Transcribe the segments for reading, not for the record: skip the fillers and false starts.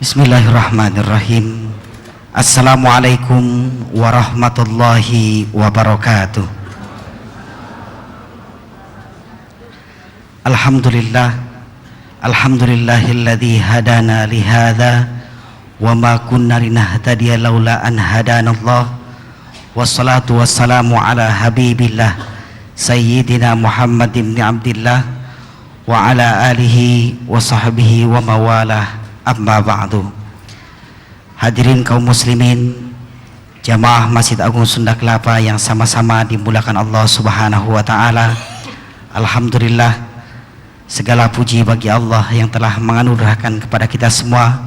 Bismillahirrahmanirrahim. Assalamualaikum warahmatullahi wabarakatuh. Alhamdulillah, alhamdulillahilladzi hadana lihadza wa ma kunna linahtadiya laula an hadanallah. Wassalatu wassalamu ala habibillah sayyidina Muhammad ibn Abdillah wa ala alihi wa sahbihi wa mawalah. Amma ba'du. Hadirin kaum muslimin, jamaah Masjid Agung Sunda Kelapa yang sama-sama dimulakan Allah Subhanahu wa taala. Alhamdulillah, segala puji bagi Allah yang telah menganugerahkan kepada kita semua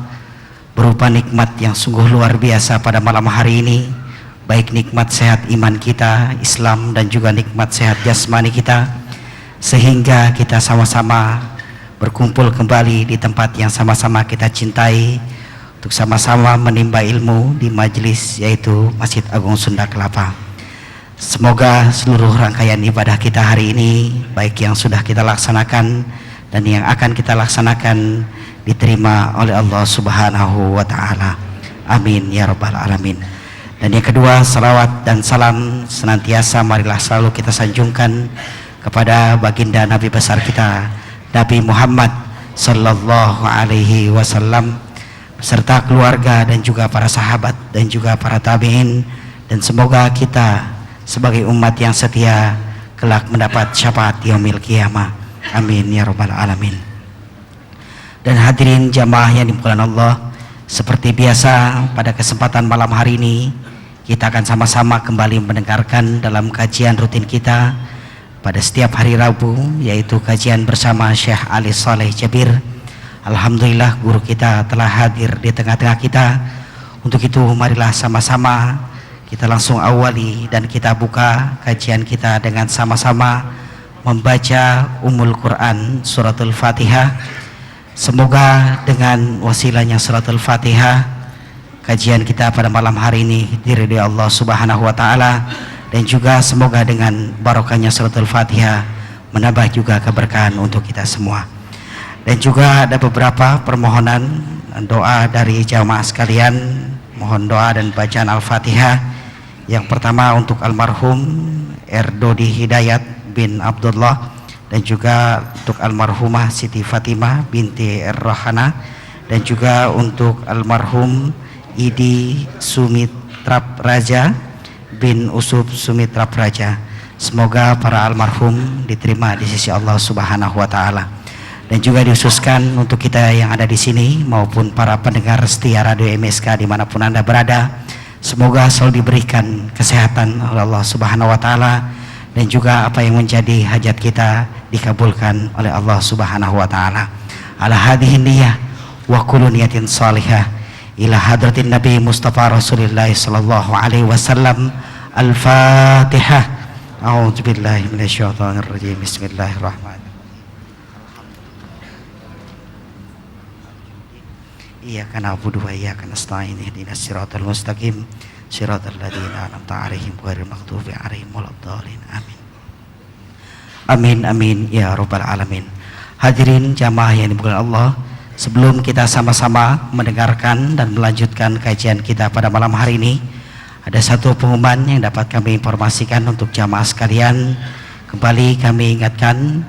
berupa nikmat yang sungguh luar biasa pada malam hari ini, baik nikmat sehat iman kita, Islam, dan juga nikmat sehat jasmani kita, sehingga kita sama-sama berkumpul kembali di tempat yang sama-sama kita cintai untuk sama-sama menimba ilmu di majelis yaitu Masjid Agung Sunda Kelapa. Semoga seluruh rangkaian ibadah kita hari ini, baik yang sudah kita laksanakan dan yang akan kita laksanakan, diterima oleh Allah Subhanahu wa taala. Amin ya rabbal alamin. Dan yang kedua, salawat dan salam senantiasa marilah selalu kita sanjungkan kepada baginda Nabi besar kita, Nabi Muhammad sallallahu alaihi wasallam, beserta keluarga dan juga para sahabat dan juga para tabi'in, dan semoga kita sebagai umat yang setia kelak mendapat syafaat yaumil qiyamah. Amin ya rabbal alamin. Dan hadirin jamaah yang dimuliakan Allah, seperti biasa pada kesempatan malam hari ini kita akan sama-sama kembali mendengarkan dalam kajian rutin kita pada setiap hari Rabu, yaitu kajian bersama Syekh Ali Saleh Jabir. Alhamdulillah guru kita telah hadir di tengah-tengah kita. Untuk itu marilah sama-sama kita langsung awali dan kita buka kajian kita dengan sama-sama membaca Ummul Quran Suratul Fatihah. Semoga dengan wasilahnya Suratul Fatihah kajian kita pada malam hari ini diridhoi Allah Subhanahu wa taala, dan juga semoga dengan barokahnya Suratul Fatihah menambah juga keberkahan untuk kita semua. Dan juga ada beberapa permohonan doa dari jamaah sekalian. Mohon doa dan bacaan Al-Fatihah. Yang pertama untuk almarhum Erdodi Hidayat bin Abdullah, dan juga untuk almarhumah Siti Fatimah binti Rohana, dan juga untuk almarhum Idi Sumitrap Raja bin Usub Sumitra Praja. Semoga para almarhum diterima di sisi Allah Subhanahu wa taala. Dan juga dikhususkan untuk kita yang ada di sini maupun para pendengar setia Radio MSK dimanapun Anda berada, semoga selalu diberikan kesehatan oleh Allah Subhanahu wa taala, dan juga apa yang menjadi hajat kita dikabulkan oleh Allah Subhanahu wa taala. Ala hadhihi niyyah wa kullu niyatin shalihah ila hadratin Nabi Mustafa Rasulullah sallallahu alaihi wasallam. Al-Fatihah. A'udzubillahi minasyaitonir rajim. Bismillahirrahmanirrahim. Iyyaka na'budu wa iyyaka nasta'in. Ihdinas siratal mustaqim. Siratal ladzina an'amta 'alaihim ghairil maghdubi 'alaihim waladdallin. Amin. Amin amin ya rabbal alamin. Hadirin jamaah yang dimuliakan Allah, sebelum kita sama-sama mendengarkan dan melanjutkan kajian kita pada malam hari ini, ada satu pengumuman yang dapat kami informasikan untuk jamaah sekalian. Kembali kami ingatkan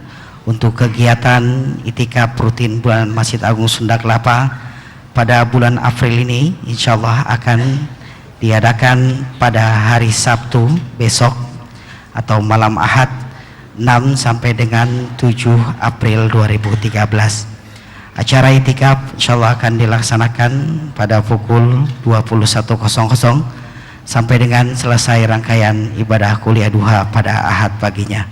untuk kegiatan itikaf rutin bulan Masjid Agung Sunda Kelapa pada bulan April ini, insya Allah akan diadakan pada hari Sabtu besok atau malam Ahad 6 sampai dengan 7 April 2013. Acara itikaf insyaallah akan dilaksanakan pada pukul 21.00 sampai dengan selesai rangkaian ibadah kuliah duha pada Ahad paginya.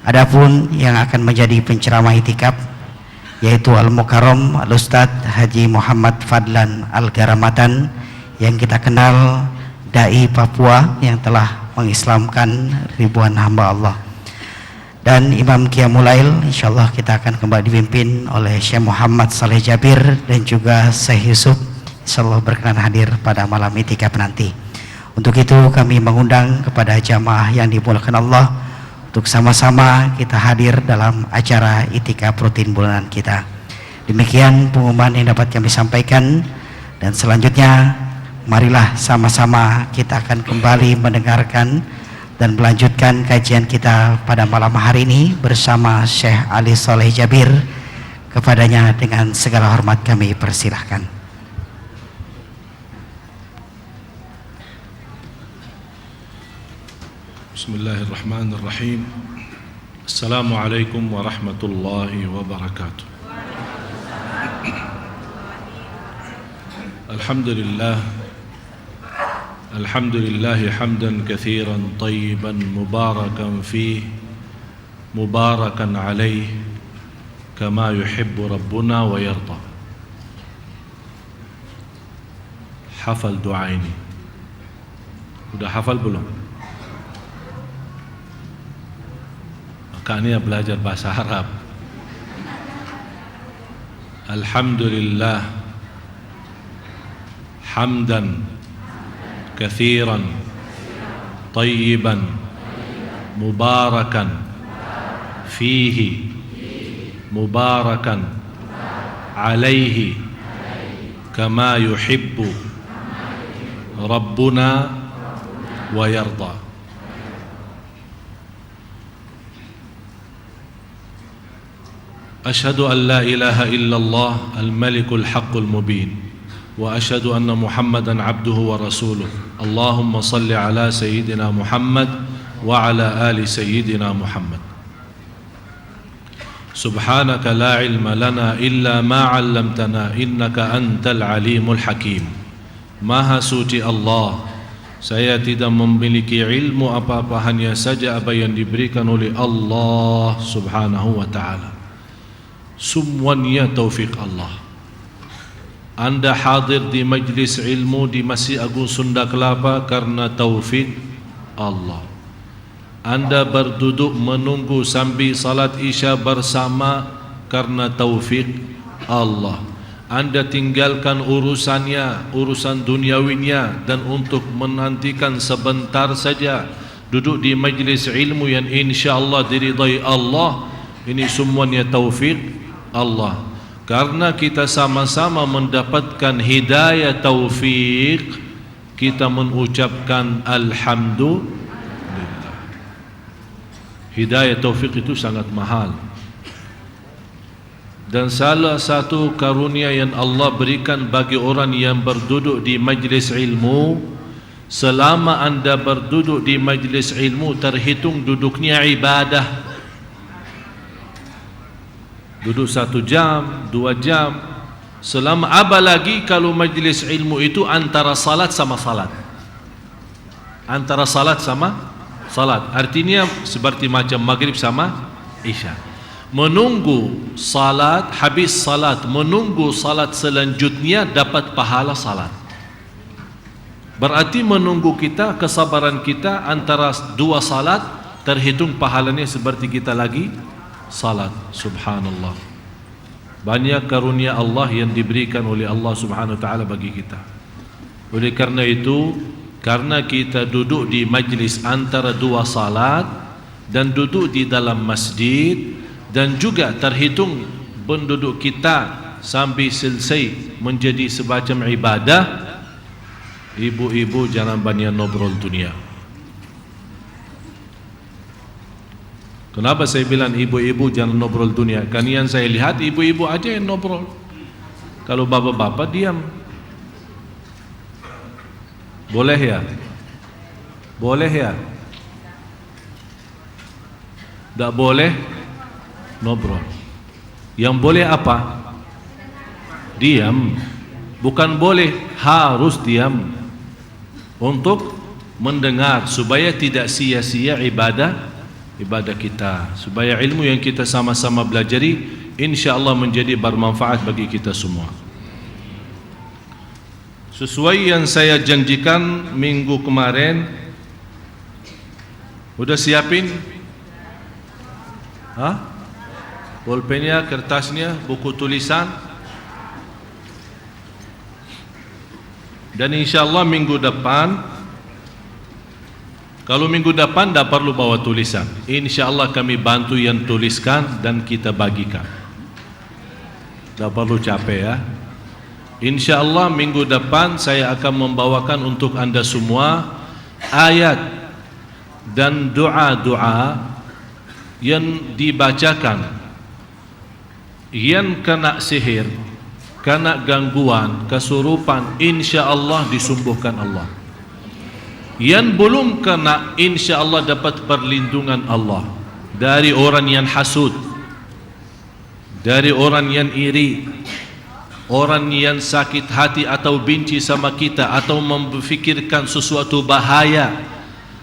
Adapun yang akan menjadi penceramah itikaf yaitu Al-Mukarram Al-Ustadz Haji Muhammad Fadlan Al-Garamatan, yang kita kenal dai Papua yang telah mengislamkan ribuan hamba Allah. Dan Imam Qiyamulail insyaallah kita akan kembali dipimpin oleh Syekh Muhammad Saleh Jabir, dan juga Syekh Yusuf insyaallah berkenan hadir pada malam itikaf nanti. Untuk itu kami mengundang kepada jamaah yang dimuliakan Allah untuk sama-sama kita hadir dalam acara itikaf rutin bulanan kita. Demikian pengumuman yang dapat kami sampaikan. Dan selanjutnya marilah sama-sama kita akan kembali mendengarkan dan melanjutkan kajian kita pada malam hari ini bersama Syekh Ali Soleh Jabir. Kepadanya dengan segala hormat kami persilahkan. Bismillahirrahmanirrahim. Assalamualaikum warahmatullahi wabarakatuh. Alhamdulillah hamdan katsiran tayyiban mubarakan fih mubarakan alaih kama yuhibbu rabbuna wa yarda. Hafal doa ini. Udah hafal belum? Makanya belajar bahasa Arab. Alhamdulillah hamdan kathiran tayyiban mubarakan fihi mubarakan alaihi kama yuhibbu rabbuna wa yarda. أشهد أن لا إله إلا الله الملك الحق المبين وأشهد أن محمدا عبده ورسوله. اللهم صل على سيدنا محمد وعلى آل سيدنا محمد. سبحانك لا علم لنا إلا ما علمتنا إنك أنت العليم الحكيم. Maha suci Allah, saya tidak memiliki ilmu apa-apa, hanya saja apa yang diberikan oleh Allah subhanahu wa ta'ala. Semuanya taufik Allah. Anda hadir di majlis ilmu di Masjid Agung Sunda Kelapa karena taufik Allah. Anda berduduk menunggu sambil salat Isya bersama karena taufik Allah. Anda tinggalkan urusannya, urusan duniawinya, dan untuk menantikan sebentar saja duduk di majlis ilmu yang insya-Allah diridai Allah. Ini semuanya taufik Allah. Karena kita sama-sama mendapatkan hidayah taufik, kita mengucapkan alhamdulillah. Hidayah taufik itu sangat mahal. Dan salah satu karunia yang Allah berikan bagi orang yang berduduk di majlis ilmu, selama anda berduduk di majlis ilmu terhitung duduknya ibadah. Duduk 1 jam, 2 jam, selama apalagi kalau majlis ilmu itu antara salat sama salat. Antara salat sama salat. Artinya seperti macam maghrib sama isya. Menunggu salat, habis salat, menunggu salat selanjutnya dapat pahala salat. Berarti menunggu kita, kesabaran kita antara 2 salat terhitung pahalanya seperti kita lagi salat. Subhanallah. Banyak karunia Allah yang diberikan oleh Allah subhanahu wa ta'ala bagi kita. Oleh karena itu, karena kita duduk di majlis antara 2 salat dan duduk di dalam masjid, dan juga terhitung penduduk kita sampai selesai menjadi semacam ibadah, ibu-ibu jangan banyak ngobrol dunia. Kenapa saya bilang ibu-ibu jangan ngobrol dunia? Kan yang saya lihat ibu-ibu aja yang ngobrol. Kalau bapak-bapak diam. Boleh ya? Boleh ya? Tak boleh ngobrol. Yang boleh apa? Diam. Bukan boleh, harus diam. Untuk mendengar supaya tidak sia-sia ibadah kita, supaya ilmu yang kita sama-sama belajari insya-Allah menjadi bermanfaat bagi kita semua. Sesuai yang saya janjikan minggu kemarin, udah siapin? Pulpennya, kertasnya, buku tulisan. Dan insya-Allah minggu depan, kalau minggu depan tak perlu bawa tulisan, insya-Allah kami bantu yang tuliskan dan kita bagikan. Tak perlu capek ya. InsyaAllah minggu depan saya akan membawakan untuk anda semua ayat dan doa-doa yang dibacakan yang kena sihir, kena gangguan, kesurupan, insya-Allah disembuhkan Allah. Yang belum kena, insya-Allah dapat perlindungan Allah dari orang yang hasud, dari orang yang iri, orang yang sakit hati atau benci sama kita, atau memfikirkan sesuatu bahaya,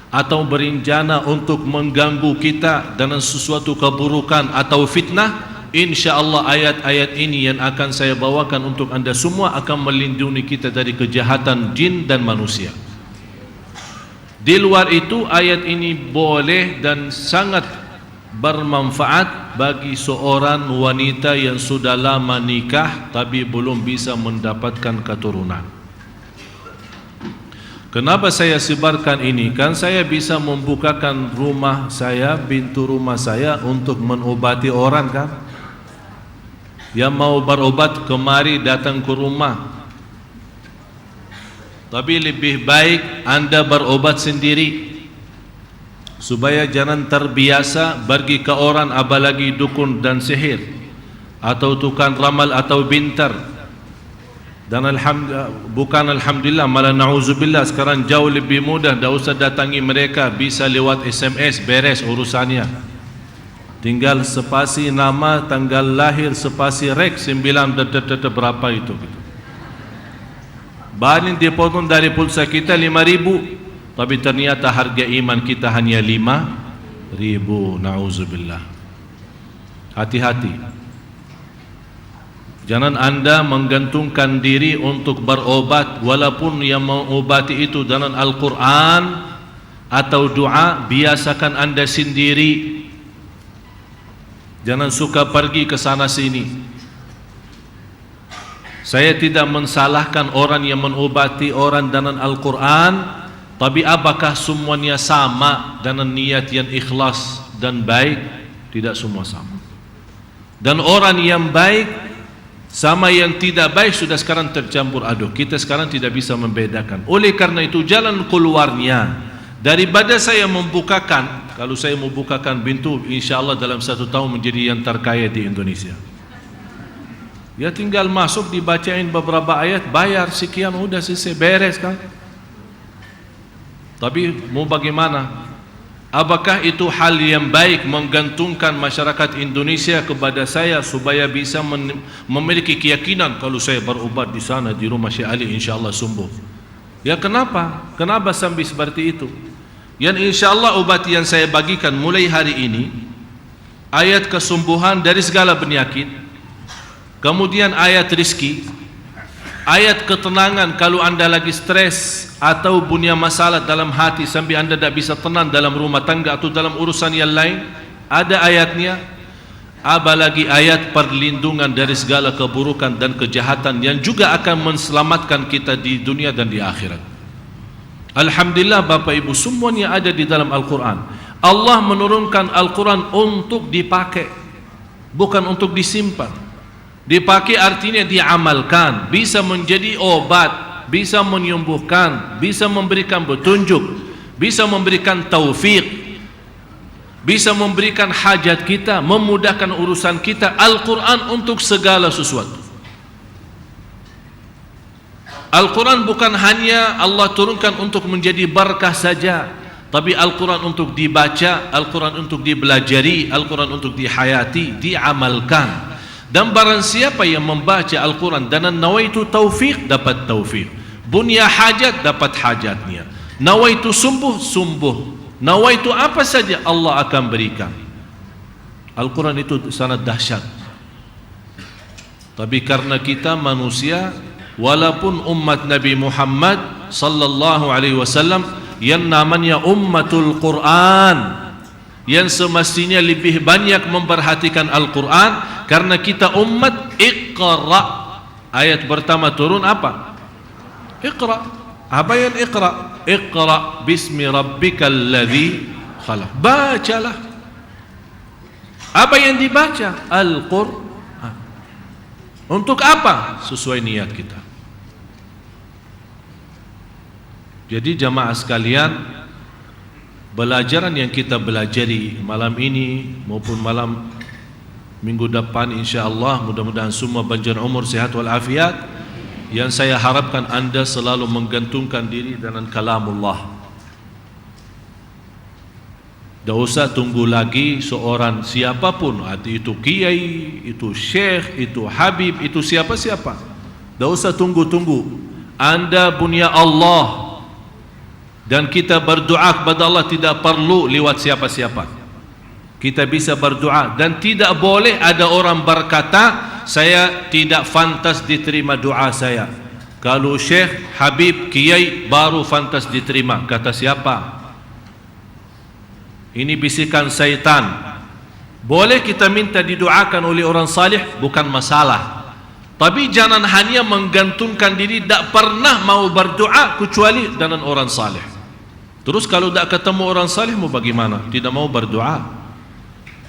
atau berencana untuk mengganggu kita dengan sesuatu keburukan atau fitnah. InsyaAllah ayat-ayat ini yang akan saya bawakan untuk anda semua akan melindungi kita dari kejahatan jin dan manusia. Di luar itu, ayat ini boleh dan sangat bermanfaat bagi seorang wanita yang sudah lama nikah tapi belum bisa mendapatkan keturunan. Kenapa saya sebarkan ini? Kan saya bisa membukakan rumah saya, pintu rumah saya untuk mengobati orang kan? Yang mau berobat kemari datang ke rumah. Tapi lebih baik anda berobat sendiri, supaya jangan terbiasa pergi ke orang, apalagi dukun dan sihir atau tukang ramal atau bintar. Dan alhamdulillah, malah na'udzubillah, sekarang jauh lebih mudah, tak usah datangi mereka, bisa lewat SMS, beres urusannya. Tinggal spasi nama, tanggal lahir, spasi rek 9 berapa itu gitu. Bahan dipotong dari pulsa kita 5.000, tapi ternyata harga iman kita hanya 5.000. Na'udzubillah. Hati-hati. Jangan anda menggantungkan diri untuk berobat, walaupun yang mengobati itu dengan Al-Quran atau doa. Biasakan anda sendiri. Jangan suka pergi ke sana sini. Saya tidak mensalahkan orang yang mengobati orang dengan Al-Quran, tapi apakah semuanya sama dengan niat yang ikhlas dan baik? Tidak semua sama. Dan orang yang baik sama yang tidak baik sudah sekarang tercampur aduk. Kita sekarang tidak bisa membedakan. Oleh karena itu, jalan keluarnya, daripada saya membukakan, kalau saya membukakan pintu, insyaAllah dalam 1 tahun menjadi yang terkaya di Indonesia. Ya tinggal masuk, dibacain beberapa ayat, bayar sekian, udah selesai, beres kan. Tapi mau bagaimana? Apakah itu hal yang baik menggantungkan masyarakat Indonesia kepada saya supaya bisa memiliki keyakinan kalau saya berobat di sana di rumah Syekh Ali insyaAllah sembuh? Ya kenapa? Kenapa sampai seperti itu? Yang insyaAllah obat yang saya bagikan mulai hari ini, ayat kesembuhan dari segala penyakit, kemudian ayat rizki, ayat ketenangan kalau anda lagi stres atau punya masalah dalam hati sampai anda tidak bisa tenang dalam rumah tangga atau dalam urusan yang lain, ada ayatnya. Apalagi ayat perlindungan dari segala keburukan dan kejahatan yang juga akan menyelamatkan kita di dunia dan di akhirat. Alhamdulillah Bapak Ibu, semuanya ada di dalam Al-Quran. Allah menurunkan Al-Quran untuk dipakai, bukan untuk disimpan. Dipakai artinya diamalkan, bisa menjadi obat, bisa menyembuhkan, bisa memberikan petunjuk, bisa memberikan taufik, bisa memberikan hajat kita, memudahkan urusan kita. Al-Quran untuk segala sesuatu. Al-Quran bukan hanya Allah turunkan untuk menjadi berkah saja, tapi Al-Quran untuk dibaca, Al-Quran untuk dipelajari, Al-Quran untuk dihayati, diamalkan. Dan barang siapa yang membaca Al-Quran dan nawaitu taufik, dapat taufik. Bunya hajat, dapat hajatnya. Nawaitu sembuh, sembuh. Nawaitu apa saja Allah akan berikan. Al-Quran itu sangat dahsyat. Tapi karena kita manusia, walaupun umat Nabi Muhammad sallallahu alaihi wasallam yang namanya ummatul Quran, yang semestinya lebih banyak memperhatikan Al-Quran, karena kita umat Iqra. Ayat pertama turun apa? Iqra. Apa yang Iqra? Iqra bismi rabbikal ladzi khalaq. Bacalah. Apa yang dibaca? Al-Quran. Untuk apa? Sesuai niat kita. Jadi jamaah sekalian, pelajaran yang kita belajari malam ini maupun malam minggu depan insya-Allah, mudah-mudahan semua panjang umur, sehat walafiat. Yang saya harapkan anda selalu menggantungkan diri dengan kalamullah. Tak usah tunggu lagi seorang siapapun, itu kiai, itu syekh, itu habib, itu siapa-siapa. Tak usah tunggu-tunggu. Anda punya Allah, dan kita berdoa kepada Allah tidak perlu lewat siapa-siapa. Kita bisa berdoa, dan tidak boleh ada orang berkata saya tidak pantas diterima doa saya. Kalau syekh, habib, kiai baru pantas diterima. Kata siapa? Ini bisikan syaitan. Boleh kita minta didoakan oleh orang salih, bukan masalah. Tapi jangan hanya menggantungkan diri, tak pernah mau berdoa kecuali dengan orang salih. Terus kalau tak ketemu orang salih mau bagaimana? Tidak mau berdoa.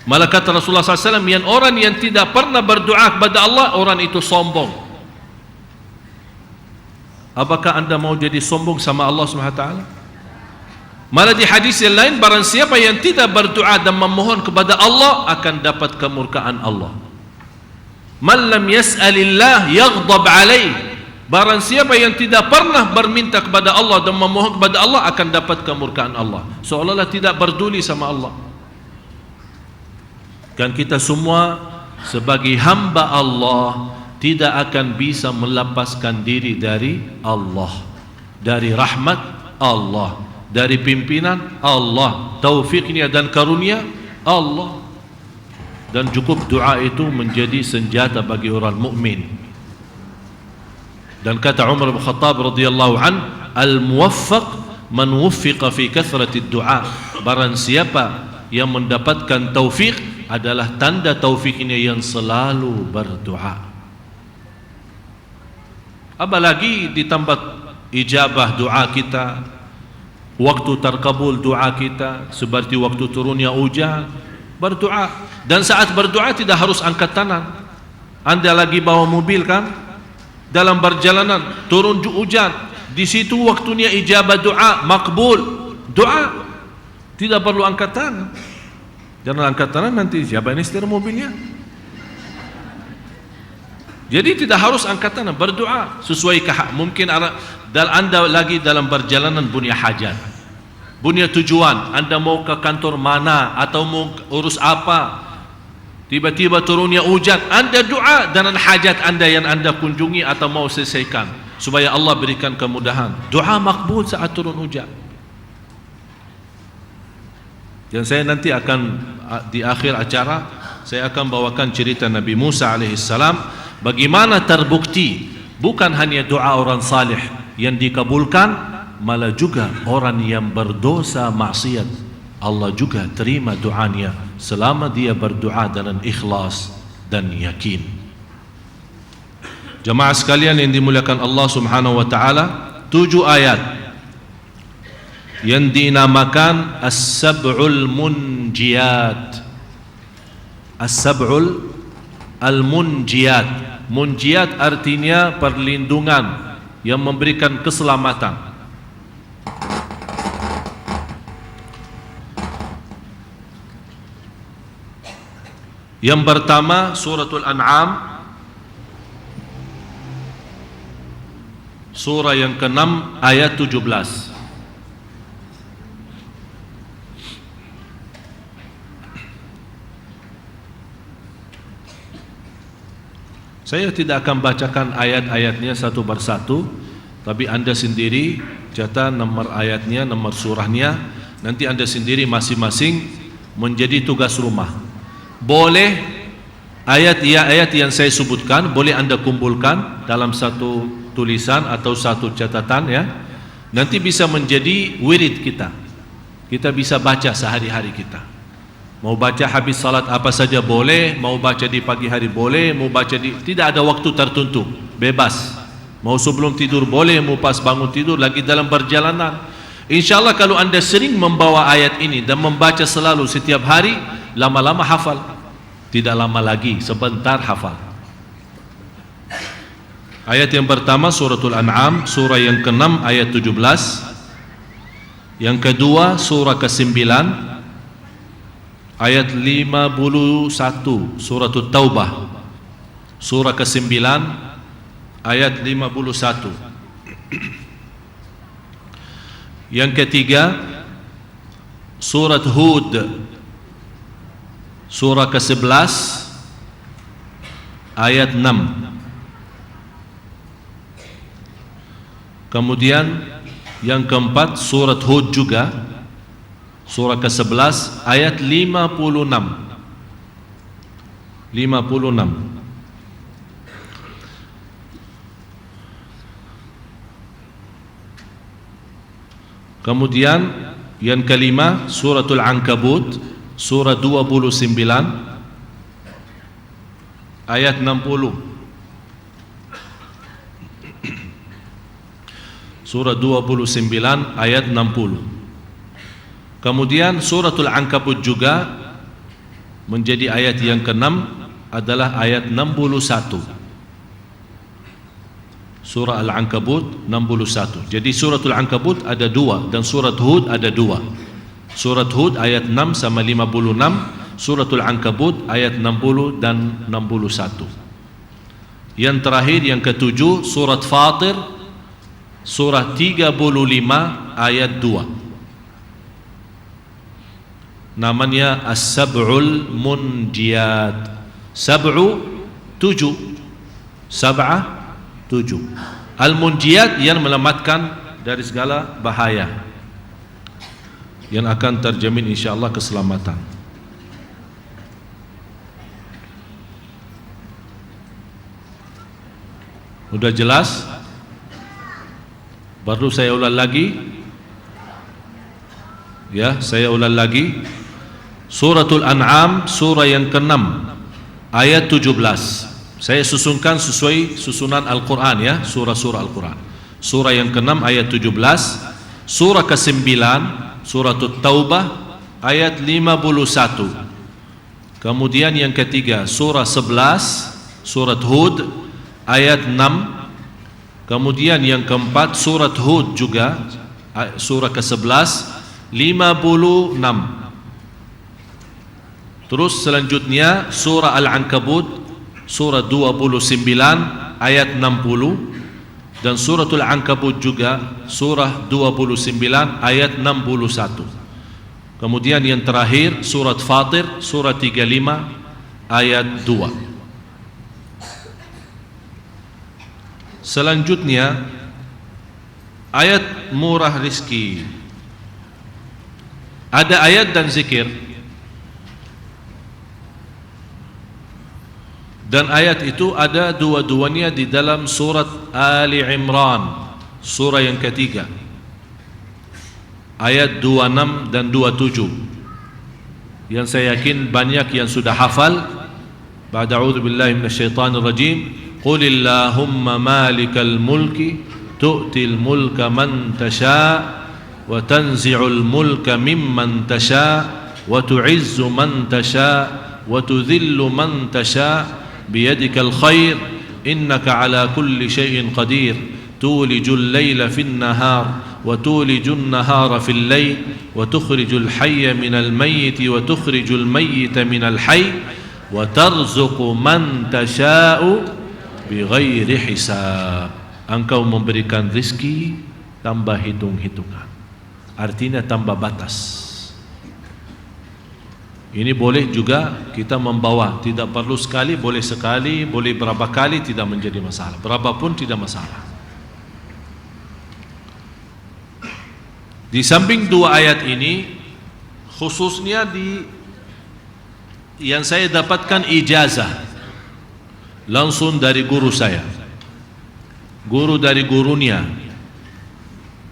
Malah kata Rasulullah SAW, yang orang yang tidak pernah berdoa kepada Allah, orang itu sombong. Apakah anda mau jadi sombong sama Allah SWT? Malah di hadis yang lain, barang siapa yang tidak berdoa dan memohon kepada Allah akan dapat kemurkaan Allah. Man lam yas'alillah yaghdab alaih. Barang siapa yang tidak pernah berminta kepada Allah dan memohon kepada Allah akan dapat kemurkaan Allah. Seolah-olah tidak peduli sama Allah. Dan kita semua sebagai hamba Allah tidak akan bisa melepaskan diri dari Allah, dari rahmat Allah, dari pimpinan Allah, taufiknya dan karunia Allah. Dan cukup doa itu menjadi senjata bagi orang mukmin. Dan kata Umar bin Khattab radhiyallahu an, al-muwaffaq man wuffiqa fi kathrati du'a. Barang siapa yang mendapatkan taufik adalah tanda taufiknya yang selalu berdoa. Apalagi ditambah ijabah doa kita, waktu terkabul doa kita, seperti waktu turunnya hujan, berdoa. Dan saat berdoa tidak harus angkat tangan. Anda lagi bawa mobil kan, dalam perjalanan turun hujan, di situ waktunya ijabah doa, makbul doa, tidak perlu angkat tangan. Jangan angkat tangan, nanti siapa ini setir mobilnya. Jadi tidak harus angkat tangan, berdoa sesuai mungkin anda lagi dalam perjalanan punya hajat, punya tujuan, anda mau ke kantor mana atau mau urus apa, tiba-tiba turunnya hujan, anda doa dengan hajat anda yang anda kunjungi atau mau selesaikan, supaya Allah berikan kemudahan. Doa makbul saat turun hujan. Dan saya nanti akan di akhir acara saya akan bawakan cerita Nabi Musa alaihissalam, bagaimana terbukti bukan hanya doa orang salih yang dikabulkan, malah juga orang yang berdosa maksiat Allah juga terima doanya selama dia berdoa dengan ikhlas dan yakin. Jemaah sekalian yang dimuliakan Allah Subhanahu wa taala, 7 ayat yang dinamakan As-Sab'ul Munjiyat. As-Sab'ul Al-Munjiyat. Munjiyat artinya perlindungan yang memberikan keselamatan. Yang pertama suratul An'am, surah yang ke-6 ayat 17. Saya tidak akan bacakan ayat-ayatnya satu persatu, tapi anda sendiri catat nomor ayatnya, nomor surahnya. Nanti anda sendiri masing-masing menjadi tugas rumah. Boleh ayat yang saya sebutkan boleh anda kumpulkan dalam satu tulisan atau satu catatan ya. Nanti bisa menjadi wirid kita. Kita bisa baca sehari-hari kita. Mau baca habis salat apa saja boleh, mau baca di pagi hari boleh, mau baca tidak ada waktu tertentu, bebas. Mau sebelum tidur boleh, mau pas bangun tidur, lagi dalam perjalanan. InsyaAllah kalau anda sering membawa ayat ini dan membaca selalu setiap hari, lama-lama hafal. Tidak lama lagi, sebentar hafal. Ayat yang pertama suratul An'am, surah yang ke-6 ayat 17. Yang kedua surah ke-9 ayat 51, surah Taubah. Surah ke-9 ayat 51. Yang ketiga surat Hud, surah ke-11 ayat 6. Kemudian yang keempat surat Hud juga, surah ke-11 ayat 56. Kemudian yang kelima suratul Ankabut, surah 29 ayat 60. Surah 29 ayat 60. Kemudian suratul Ankabut juga menjadi ayat yang ke-6 adalah ayat 61. Surah Al-Ankabut 61. Jadi suratul Ankabut ada dua dan surat Hud ada dua. Surat Hud ayat 6 sama 56, suratul Ankabut ayat 60 dan 61. Yang terakhir yang ketujuh surat Fatir, surah 35 ayat 2. Namanya As-Sab'ul Munjiyat. Sab'u 7, Sab'ah 7. Al-Munjiyat yang melamatkan dari segala bahaya, yang akan terjamin insyaAllah keselamatan. Sudah jelas? Baru saya ulang lagi. Ya, saya ulang lagi. Suratul An'am, surah yang ke-6 ayat 17. Saya susunkan sesuai susunan Al-Quran ya, surah-surah Al-Quran. Surah yang ke-6 ayat 17. Surah ke-9 surah Taubah ayat 51. Kemudian yang ketiga surah 11 surat Hud ayat 6. Kemudian yang keempat surat Hud juga surah ke-11 56. Terus selanjutnya surah Al-Ankabut surah 29 ayat 60, dan suratul Ankabut juga surah 29 ayat 61. Kemudian yang terakhir surat Fatir surah 35 ayat 2. Selanjutnya ayat murah rizki. Ada ayat dan zikir, dan ayat itu ada dua-duanya di dalam surat Ali Imran, surah yang ketiga, ayat 26 dan 27, yang saya yakin banyak yang sudah hafal. Ba'da a'udzu billahi minasyaitonir rajim. Qulillahumma malikal mulki tu'til mulka man tasha' wa tanzi'ul mulka mimman tasha' wa tu'izzu man tasha' wa tudhillu man tasha' biyadikal khair innaka ala kulli syai'in qadir tulijul layla fin nahar wa tulijun nahara fil layl wa tukhrijul hayya minal mayyiti wa tukhrijul mayyita minal hayy wa tarzuqu man tasha'u bighairi hisab. Engkau memberikan rizki tambah hitung-hitungan, artinya tambah batas. Ini boleh juga kita membawa, tidak perlu sekali, boleh sekali, boleh berapa kali, tidak menjadi masalah, berapapun tidak masalah. Di samping dua ayat ini, khususnya yang saya dapatkan ijazah langsung dari guru saya, guru dari gurunya,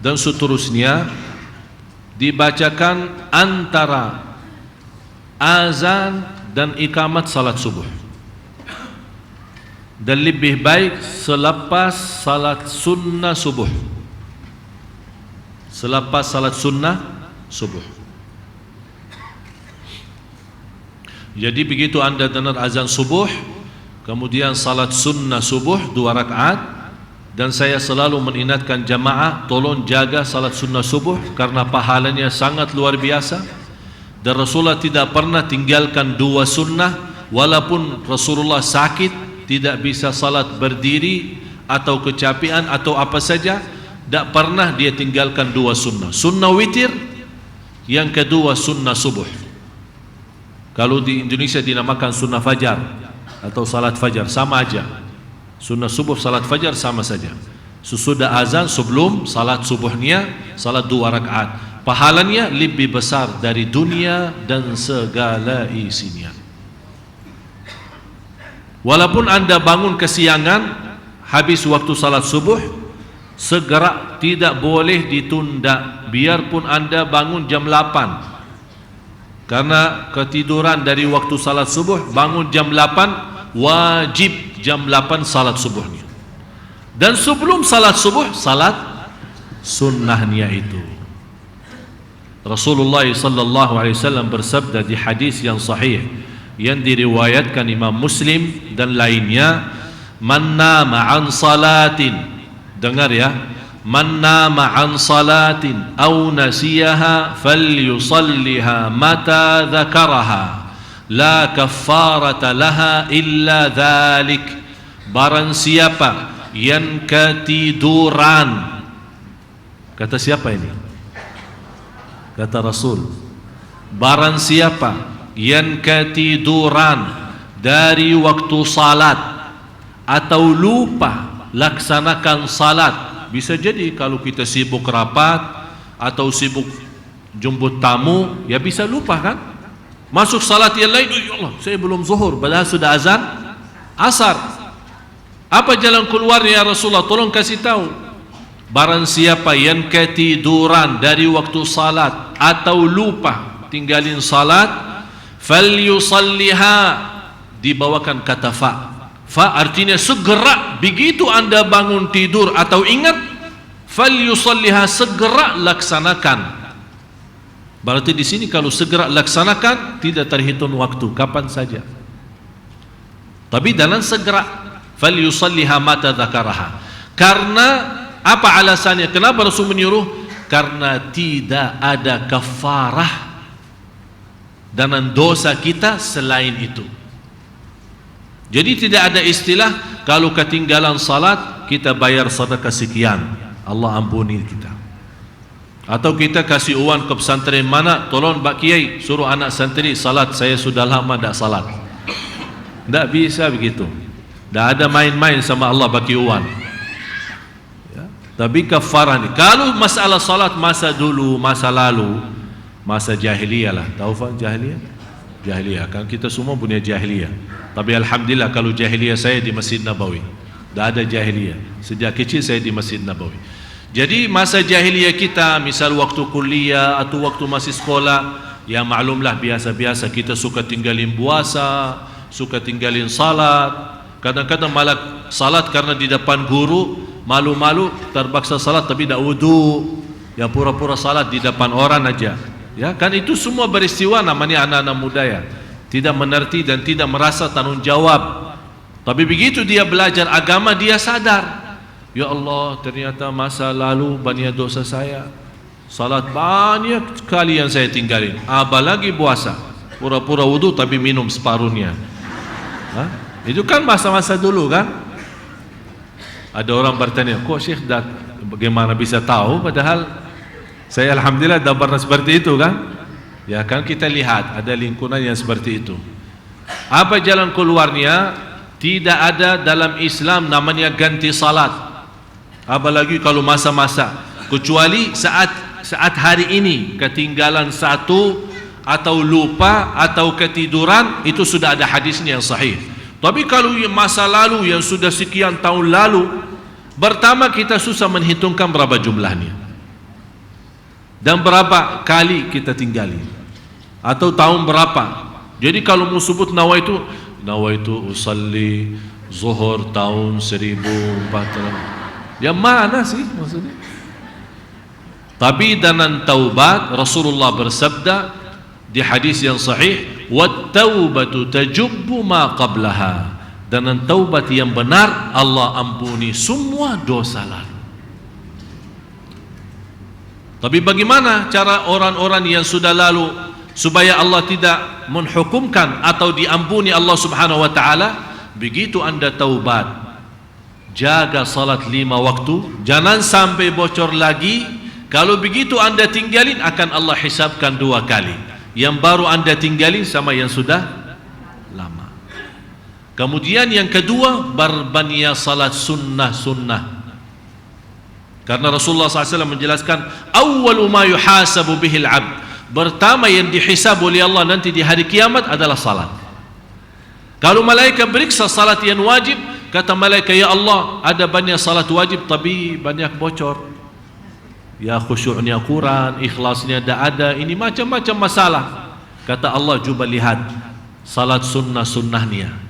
dan seterusnya, dibacakan antara azan dan ikamat salat subuh, dan lebih baik selepas salat sunnah subuh, selepas salat sunnah subuh. Jadi begitu anda dengar azan subuh, kemudian salat sunnah subuh 2 rakaat, Dan saya selalu mengingatkan jamaah, tolong jaga salat sunnah subuh karena pahalanya sangat luar biasa. Dan Rasulullah tidak pernah tinggalkan dua sunnah, walaupun Rasulullah sakit, tidak bisa salat berdiri atau kecapian atau apa saja, tidak pernah dia tinggalkan dua sunnah. Sunnah witir, yang kedua sunnah subuh. Kalau di Indonesia dinamakan sunnah fajar atau salat fajar, sama aja. Sunnah subuh, salat fajar sama saja. Sesudah azan, sebelum salat subuhnya, salat 2 rakaat. Pahalanya lebih besar dari dunia dan segala isinya. Walaupun anda bangun kesiangan, habis waktu salat subuh, segera, tidak boleh ditunda. Biarpun anda bangun jam 8, karena ketiduran dari waktu salat subuh, bangun jam 8, wajib jam 8 salat subuhnya. Dan sebelum salat subuh, salat sunnahnya itu. Rasulullah sallallahu alaihi wasallam bersabda di hadis yang sahih yang diriwayatkan Imam Muslim dan lainnya, man nama an salatin, dengar ya, man nama an salatin aw nasiyaha falyusalliha mata dzakaraha la kaffarata laha illa dhalik. Barang siapa yang ketiduran, kata siapa ini? Kata Rasul. Barang siapa yang ketiduran dari waktu salat atau lupa laksanakan salat, bisa jadi kalau kita sibuk rapat atau sibuk jemput tamu, ya bisa lupa kan? Masuk salat yang lain, ya Allah, saya belum zuhur, padahal sudah azan asar. Apa jalan keluarnya ya Rasulullah? Tolong kasih tahu. Barang siapa yang ketiduran dari waktu salat atau lupa tinggalin salat, falyusalliha, dibawakan kata fa. Fa artinya segera, begitu anda bangun tidur atau ingat, falyusalliha, segera laksanakan. Berarti di sini kalau segera laksanakan tidak terhitung waktu, kapan saja. Tapi dengan segera, falyusalliha mata dzakaraha. Karena apa alasannya? Kenapa Rasul menyuruh? Karena tidak ada kafarah dengan dosa kita selain itu. Jadi tidak ada istilah kalau ketinggalan salat kita bayar sedekah sekian, Allah ampuni kita. Atau kita kasih uang ke pesantren mana, tolong Pak Kiai suruh anak santri salat, saya sudah lama tak salat. Tak bisa begitu. Tak ada main-main sama Allah bagi uang ya. Tapi kafarah ni, kalau masalah salat masa dulu, masa lalu, masa jahiliyah lah. Tahu Pak jahiliyah? Jahiliyah kan kita semua punya jahiliyah. Tapi alhamdulillah kalau jahiliyah saya di Masjid Nabawi, tak ada jahiliyah. Sejak kecil saya di Masjid Nabawi. Jadi masa jahiliyah kita, misal waktu kuliah atau waktu masih sekolah, ya maklumlah biasa-biasa kita suka tinggalin puasa, suka tinggalin salat. Kadang-kadang malah salat karena di depan guru, malu-malu terpaksa salat tapi tak wudu, ya pura-pura salat di depan orang aja. Ya kan itu semua beristiwa, namanya anak-anak muda ya, tidak mengerti dan tidak merasa tanggung jawab. Tapi begitu dia belajar agama, dia sadar, ya Allah, ternyata masa lalu banyak dosa saya, salat banyak sekali yang saya tinggalin, apalagi puasa, pura-pura wudu tapi minum separuhnya. Itu kan masa-masa dulu kan. Ada orang bertanya, kok Syekh bagaimana bisa tahu, padahal saya alhamdulillah dah pernah seperti itu kan. Ya kan kita lihat ada lingkungan yang seperti itu. Apa jalan keluarnya? Tidak ada dalam Islam namanya ganti salat, apalagi kalau masa-masa, kecuali saat hari ini ketinggalan satu atau lupa atau ketiduran, itu sudah ada hadisnya yang sahih. Tapi kalau masa lalu yang sudah sekian tahun lalu, pertama kita susah menghitungkan berapa jumlahnya dan berapa kali kita tinggali atau tahun berapa. Jadi kalau mau sebut nawaitu usalli zuhur tahun 1400, yang mana sih maksudnya? Tapi dengan taubat, Rasulullah bersabda di hadis yang sahih, wat taubatu tajubbu ma qablaha, dengan taubat yang benar, Allah ampuni semua dosa lalu. Tapi bagaimana cara orang-orang yang sudah lalu supaya Allah tidak menghukumkan atau diampuni Allah Subhanahu wa taala? Begitu Anda taubat, jaga salat 5 waktu, jangan sampai bocor lagi. Kalau begitu Anda tinggalin, akan Allah hisabkan 2 kali. Yang baru Anda tinggalin sama yang sudah lama. Kemudian yang kedua, berbanyak salat sunnah-sunnah. Karena Rasulullah SAW menjelaskan, awwalu ma yuhasabu bihil abd, pertama yang dihisab oleh Allah nanti di hari kiamat adalah salat. Kalau malaikat beriksa salat yang wajib, kata malaikat, ya Allah, ada banyak salat wajib tapi banyak bocor. Ya khusyuknya kurang, ikhlasnya tidak ada, ini macam-macam masalah. Kata Allah, cuba lihat salat sunnah-sunnahnya.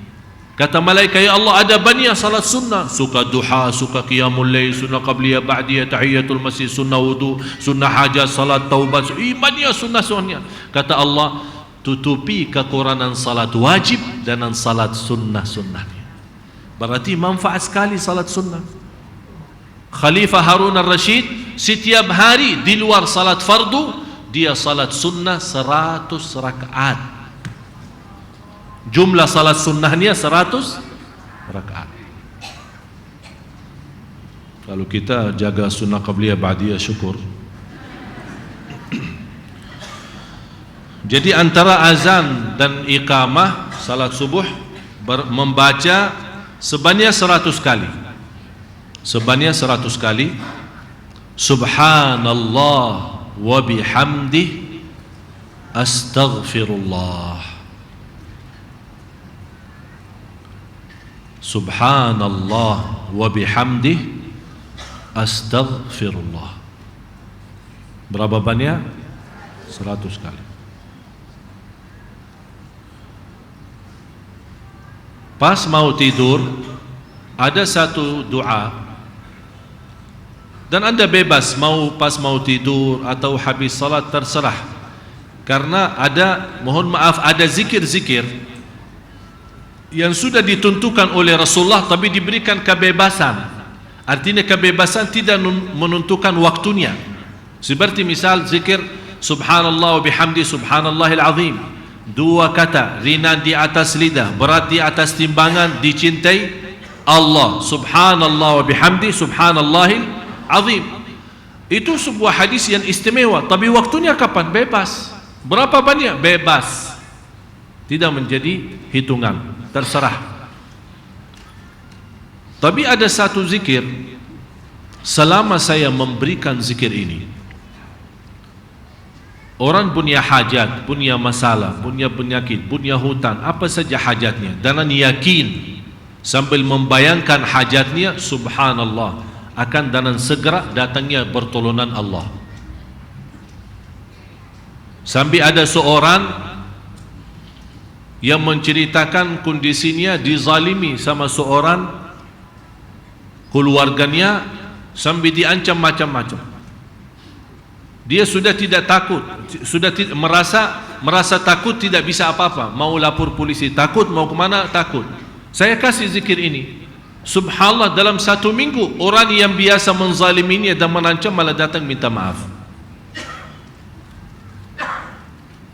Kata malaikat, ya Allah, ada banyak salat sunnah, suka duha, suka qiyamul lail, sunnah qabliyah, ba'diyah, tahiyatul masjid, sunnah wudu, sunnah hajat, salat taubat, banyak sunnah-sunnahnya. Kata Allah, tutupi kekurangan salat wajib dan salat sunnah-sunnahnya. Berarti manfaat sekali salat sunnah. Khalifah Harun al-Rashid setiap hari di luar salat fardu, dia salat sunnah 100 rakaat. Jumlah salat sunnahnya 100 rakaat. Kalau kita jaga sunnah qabliyah ba'diyah, syukur. Jadi antara azan dan iqamah salat subuh membaca sebanyak 100 kali. Sebanyak 100 kali. Subhanallah wa bihamdih astaghfirullah. Subhanallah wa bihamdih astaghfirullah. Berapa banyak? 100 kali. Pas mau tidur, ada satu doa, dan Anda bebas mau pas mau tidur atau habis salat, terserah. Karena ada, mohon maaf, ada zikir-zikir yang sudah ditentukan oleh Rasulullah tapi diberikan kebebasan. Artinya kebebasan tidak menentukan waktunya. Seperti misal zikir subhanallah wa bihamdi subhanallahil azim, 2 kata, ringan di atas lidah, berat di atas timbangan, dicintai Allah. Subhanallah wa bihamdi subhanallahil azim. Itu sebuah hadis yang istimewa. Tapi waktunya kapan? Bebas. Berapa banyak? Bebas. Tidak menjadi hitungan, terserah. Tapi ada satu zikir, selama saya memberikan zikir ini, orang punya hajat, punya masalah, punya penyakit, punya hutang, apa saja hajatnya, dan yakin sambil membayangkan hajatnya, subhanallah, akan dan segera datangnya pertolongan Allah. Sampai ada seorang yang menceritakan kondisinya dizalimi sama seorang keluarganya sampai diancam macam-macam. Dia sudah tidak takut, sudah merasa takut, tidak bisa apa-apa, mau lapor polisi takut, mau kemana takut. Saya kasih zikir ini, subhanallah, dalam 1 minggu orang yang biasa menzaliminya dan mengancam malah datang minta maaf.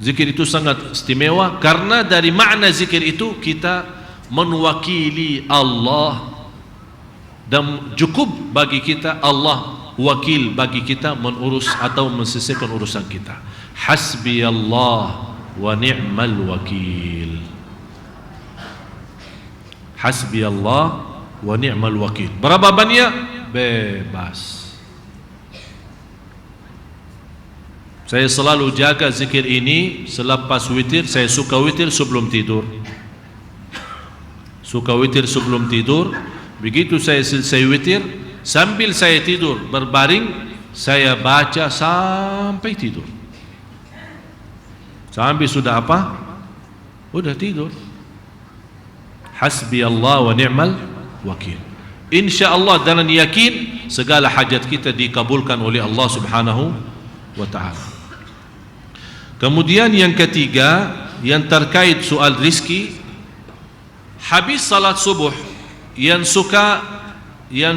Zikir itu sangat istimewa karena dari makna zikir itu kita mewakili Allah, dan cukup bagi kita Allah wakil bagi kita mengurus atau menyelesaikan urusan kita. Hasbiyallah wa ni'mal wakil. Hasbiyallah wa ni'mal wakil. Berapa banyak? Bebas. Saya selalu jaga zikir ini selepas witir. Saya suka witir sebelum tidur. Suka witir sebelum tidur. Begitu saya selesai witir, sambil saya tidur berbaring, saya baca sampai tidur. Sampai sudah apa? Udah tidur. Hasbi Allah wa ni'mal wakil. InsyaAllah dengan yakin segala hajat kita dikabulkan oleh Allah Subhanahu wa ta'ala. Kemudian yang ketiga, yang terkait soal rizki, habis salat subuh, yang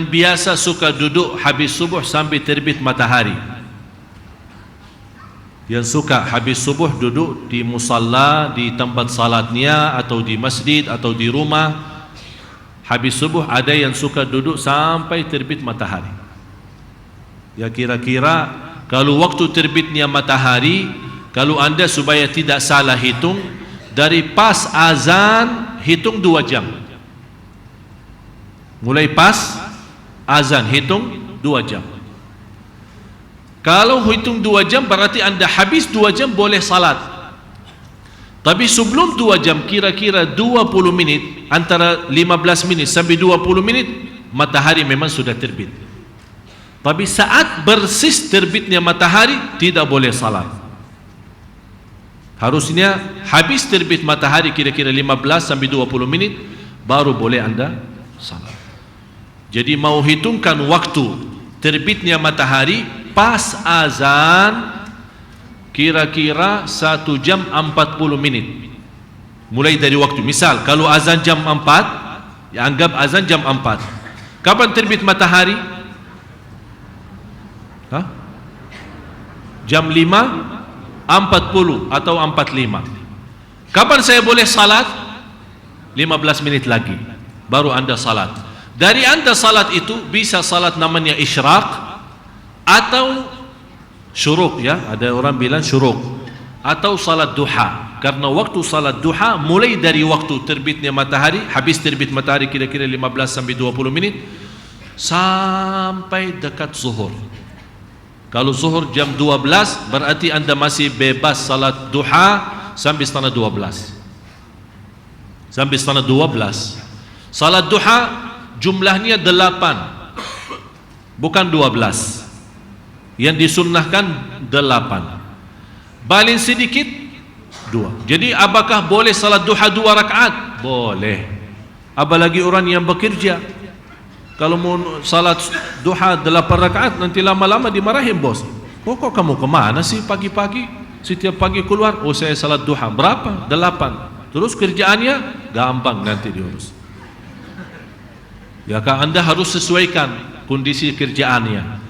biasa suka duduk habis subuh sampai terbit matahari. Yang suka habis subuh duduk di musalla, di tempat salatnya, atau di masjid, atau di rumah. Habis subuh ada yang suka duduk sampai terbit matahari. Ya kira-kira kalau waktu terbitnya matahari, kalau anda supaya tidak salah hitung, dari pas azan hitung 2 jam. Mulai pas azan hitung 2 jam. Kalau hitung 2 jam berarti anda habis 2 jam boleh salat. Tapi sebelum 2 jam kira-kira 20 menit, antara 15 menit sampai 20 menit matahari memang sudah terbit. Tapi saat persis terbitnya matahari tidak boleh salat. Harusnya habis terbit matahari kira-kira 15 sampai 20 menit baru boleh anda salat. Jadi mau hitungkan waktu terbitnya matahari pas azan kira-kira 1 jam 40 menit mulai dari waktu. Misal kalau azan jam 4, ya anggap azan jam 4. Kapan terbit matahari? Jam 5:40 atau 45. Kapan saya boleh salat? 15 menit lagi baru anda salat. Dari anda salat itu bisa salat namanya isyraq atau syuruk, ya ada orang bilang syuruk, atau salat duha. Karena waktu salat duha mulai dari waktu terbitnya matahari, habis terbit matahari kira-kira 15 sampai 20 menit sampai dekat zuhur. Kalau zuhur jam 12 berarti anda masih bebas salat duha sampai setengah 12. Sampai setengah 12. Salat duha jumlahnya 8, bukan 12. Yang disunnahkan 8, paling sedikit 2. Jadi apakah boleh salat duha 2 rakaat? Boleh. Apalagi orang yang bekerja, kalau mau salat duha 8 rakaat nanti lama-lama dimarahin bos. Kok kamu kemana sih pagi-pagi? Setiap pagi keluar, oh saya salat duha. Berapa? 8. Terus kerjaannya gampang nanti diurus. Ya kan anda harus sesuaikan kondisi kerjaannya.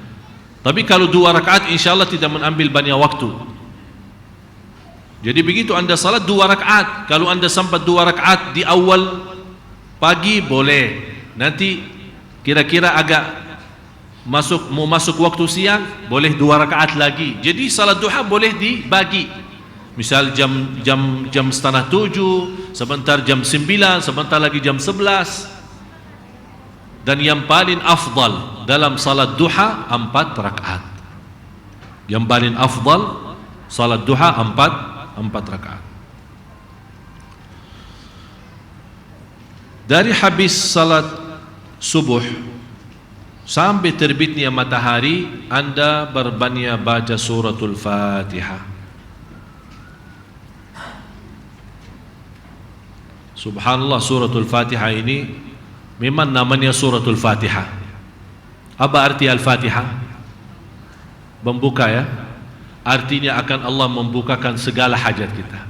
Tapi kalau 2 rakaat insya Allah tidak mengambil banyak waktu. Jadi begitu anda salat 2 rakaat. Kalau anda sempat 2 rakaat di awal pagi boleh. Nanti kira-kira agak mau masuk waktu siang boleh 2 rakaat lagi. Jadi salat duha boleh dibagi. Misal jam 6:30, sebentar jam 9, sebentar lagi jam 11. Dan yang paling afdal dalam salat duha 4 rakaat. Yang paling afdal salat duha 4 rakaat. Dari habis salat subuh sampai terbitnya matahari anda berbanyak baca suratul Fatihah. Subhanallah, suratul Fatihah ini memang namanya suratul Fatihah. Apa arti Al-Fatihah? Membuka, ya. Artinya akan Allah membukakan segala hajat kita.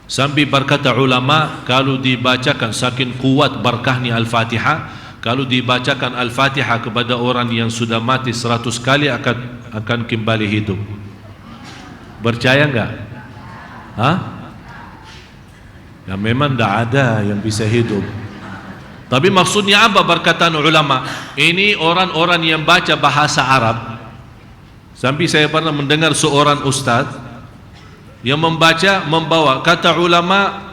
Sampai berkata ulama, kalau dibacakan saking kuat berkahnya Al-Fatihah, kalau dibacakan Al-Fatihah kepada orang yang sudah mati 100 kali akan kembali hidup. Percaya enggak? Ya memang tidak ada yang bisa hidup. Tapi maksudnya apa perkataan ulama? Ini orang-orang yang baca bahasa Arab. Sampai saya pernah mendengar seorang ustaz yang membawa kata ulama,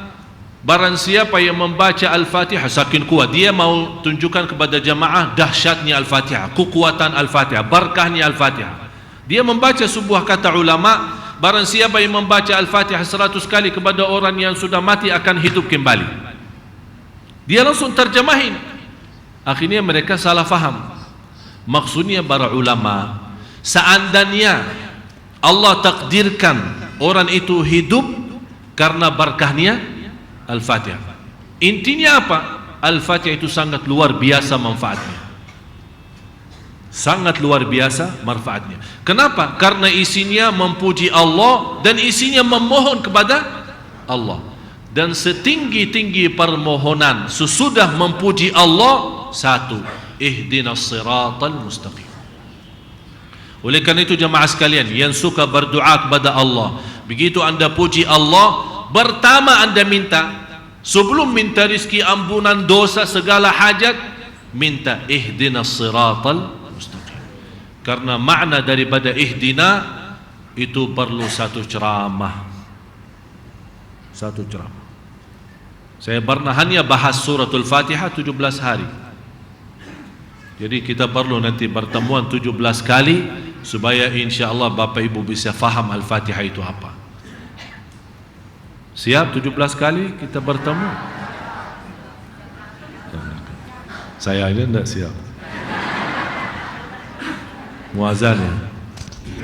barang siapa yang membaca Al-Fatihah saking kuat, dia mau tunjukkan kepada jamaah dahsyatnya Al-Fatihah, kekuatan Al-Fatihah, berkahnya Al-Fatihah. Dia membaca sebuah kata ulama, barang siapa yang membaca Al-Fatihah 100 kali kepada orang yang sudah mati akan hidup kembali. Dia langsung terjemahin. Akhirnya mereka salah faham. Maksudnya para ulama, seandainya Allah takdirkan orang itu hidup karena berkahnya Al-Fatihah. Intinya apa? Al-Fatihah itu sangat luar biasa manfaatnya. Sangat luar biasa manfaatnya. Kenapa? Karena isinya memuji Allah dan isinya memohon kepada Allah. dan setinggi-tinggi permohonan sesudah memuji Allah, satu, ihdinas siratal mustaqim. Oleh kerana itu jemaah sekalian yang suka berdoa kepada Allah, begitu anda puji Allah, pertama anda minta, sebelum minta rizki, ampunan dosa, segala hajat, minta ihdinas siratal mustaqim. Karena makna daripada ihdina itu perlu satu ceramah. Satu ceramah. Saya pernah hanya bahas suratul Fatihah 17 hari. Jadi kita perlu nanti pertemuan 17 kali supaya insya-Allah Bapak Ibu bisa faham Al-Fatihah itu apa. Siap 17 kali kita bertemu? Saya ini tidak siap. Muazan ya.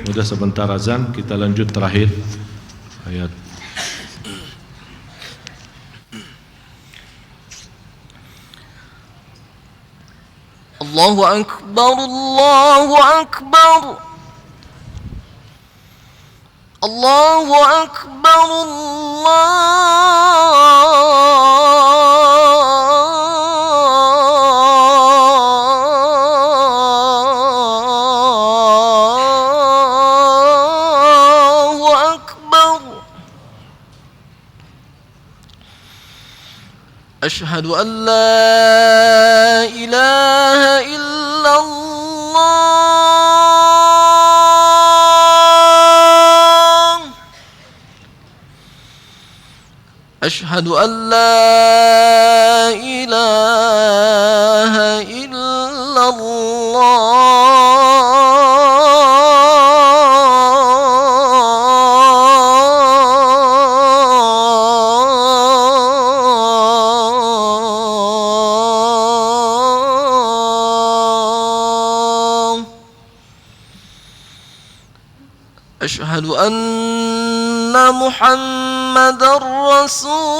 Sudah sebentar azan, kita lanjut terakhir ayat. Allahu Akbar, Allahu Akbar, Allahu Akbar, Allahu Akbar. Ashhadu an la ilaha illallah. Ashhadu an la ilaha illallah. Ashhadu anna Muhammadar Rasulullah.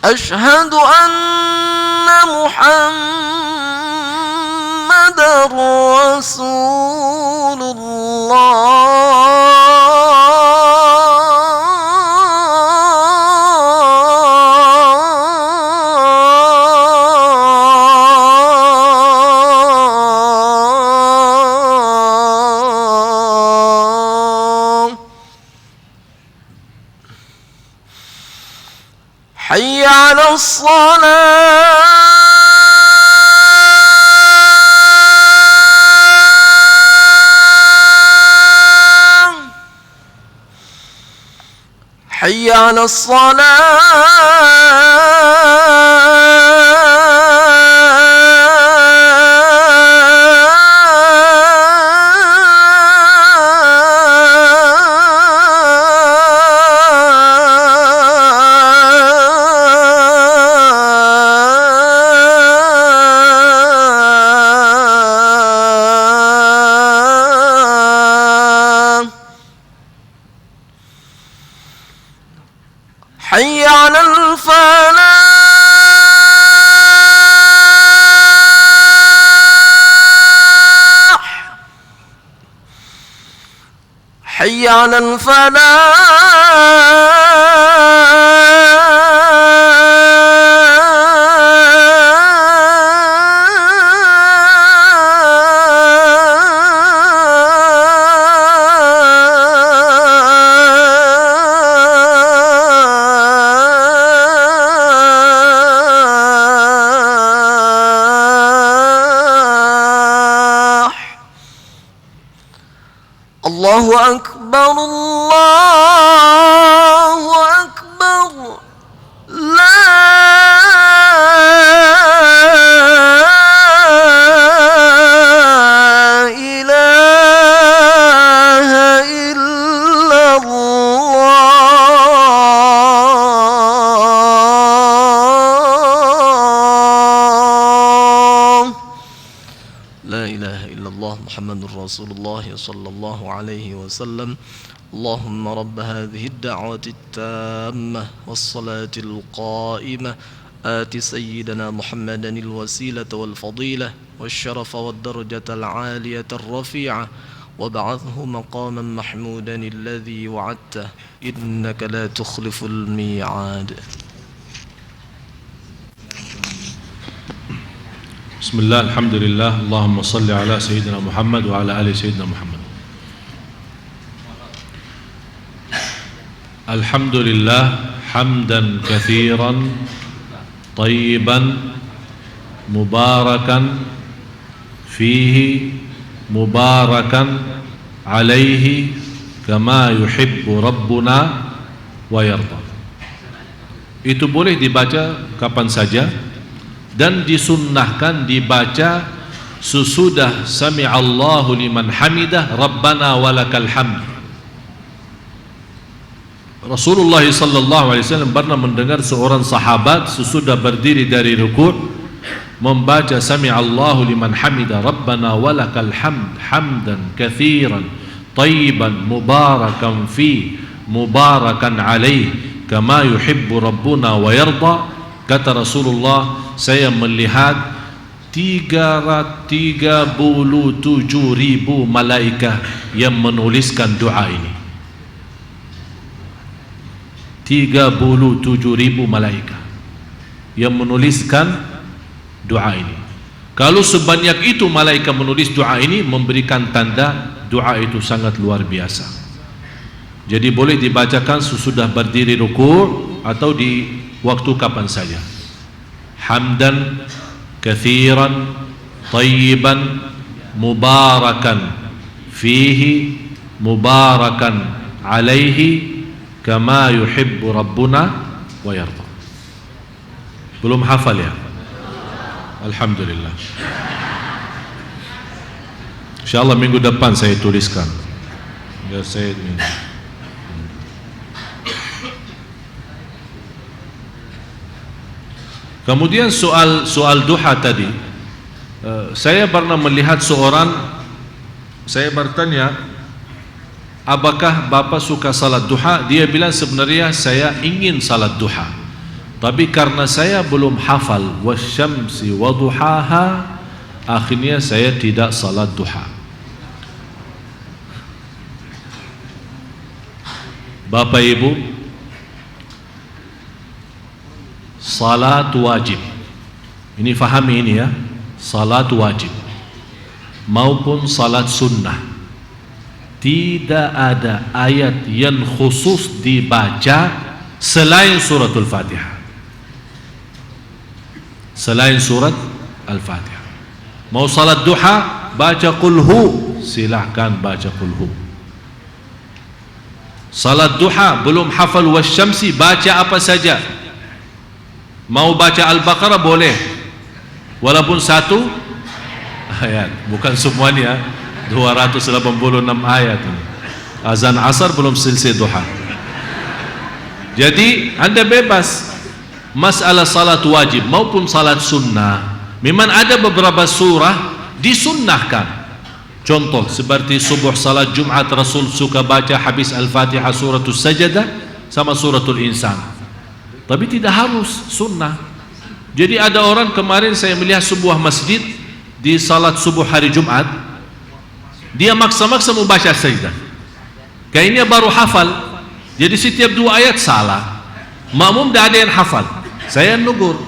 Ashhadu anna Muhammadar Rasulullah. Hayya 'alas salah. حي على الصلاة. حي على الفلاح. حي على الله أكبر، الله أكبر، لا إله إلا الله. لا إله إلا الله محمد رسول الله صلى الله عليه وسلم. اللهم رب هذه الدعوة التامة والصلاة القائمة آت سيدنا محمدا الوسيلة والفضيلة والشرف والدرجة العالية الرفيعة وابعثه مقاما محمودا الذي وعدته إنك لا تخلف الميعاد. بسم الله الحمد لله اللهم صل على سيدنا محمد وعلى آل سيدنا محمد. الحمد لله حمدا كثيرا طيبا مباركا فيه مباركا عليه كما يحب ربنا ويرضى. Itu boleh dibaca kapan saja dan disunnahkan dibaca sesudah sami'allahu liman hamidah rabbana walakal hamd. Rasulullah sallallahu alaihi wasallam pernah mendengar seorang sahabat sesudah berdiri dari rukuk membaca sami'allahu liman hamidah rabbana walakal hamd hamdan katsiran tayyiban mubarakan fi mubarakan alaih kama yuhibbu rabbuna wa yarda. Kata Rasulullah, saya melihat 337.000 malaikat yang menuliskan doa ini. 37.000 malaikat yang menuliskan doa ini. Kalau sebanyak itu malaikat menulis doa ini, memberikan tanda doa itu sangat luar biasa. Jadi boleh dibacakan sesudah berdiri rukuk atau di waktu kapan saja. Hamdan kathiran tayyiban mubarakan fihi mubarakan alaihi kama yuhibbu rabbuna wa yarda. Belum hafal ya? Alhamdulillah. InsyaAllah minggu depan saya tuliskan. Biar saya ini. Kemudian soal duha tadi, saya pernah melihat seorang, saya bertanya, apakah Bapak suka salat duha? Dia bilang sebenarnya saya ingin salat duha, tapi karena saya belum hafal wasyamsi waduhaha, akhirnya saya tidak salat duha. Bapak Ibu, salat wajib, ini fahami ini ya, salat wajib maupun salat sunnah, tidak ada ayat yang khusus dibaca selain suratul Fatihah. Selain surat Al-Fatihah. Mau salat duha, baca qul hu, silahkan baca qul hu. Salat duha belum hafal wasyamsi, baca apa saja. Mau baca Al-Baqarah boleh, walaupun satu ayat, bukan semuanya 286 ayat. Azan asar belum selesai duha. Jadi anda bebas. Masalah salat wajib maupun salat sunnah, memang ada beberapa surah disunnahkan. Contoh seperti subuh salat Jumat, Rasul suka baca habis Al-Fatihah suratul Sajadah sama suratul Insan, tapi tidak harus sunnah. Jadi ada orang, kemarin saya melihat sebuah masjid di salat subuh hari Jumat, dia maksa-maksa membaca sajdah, kayaknya baru hafal. Jadi setiap 2 ayat salah, makmum tidak ada yang hafal. Saya nugur,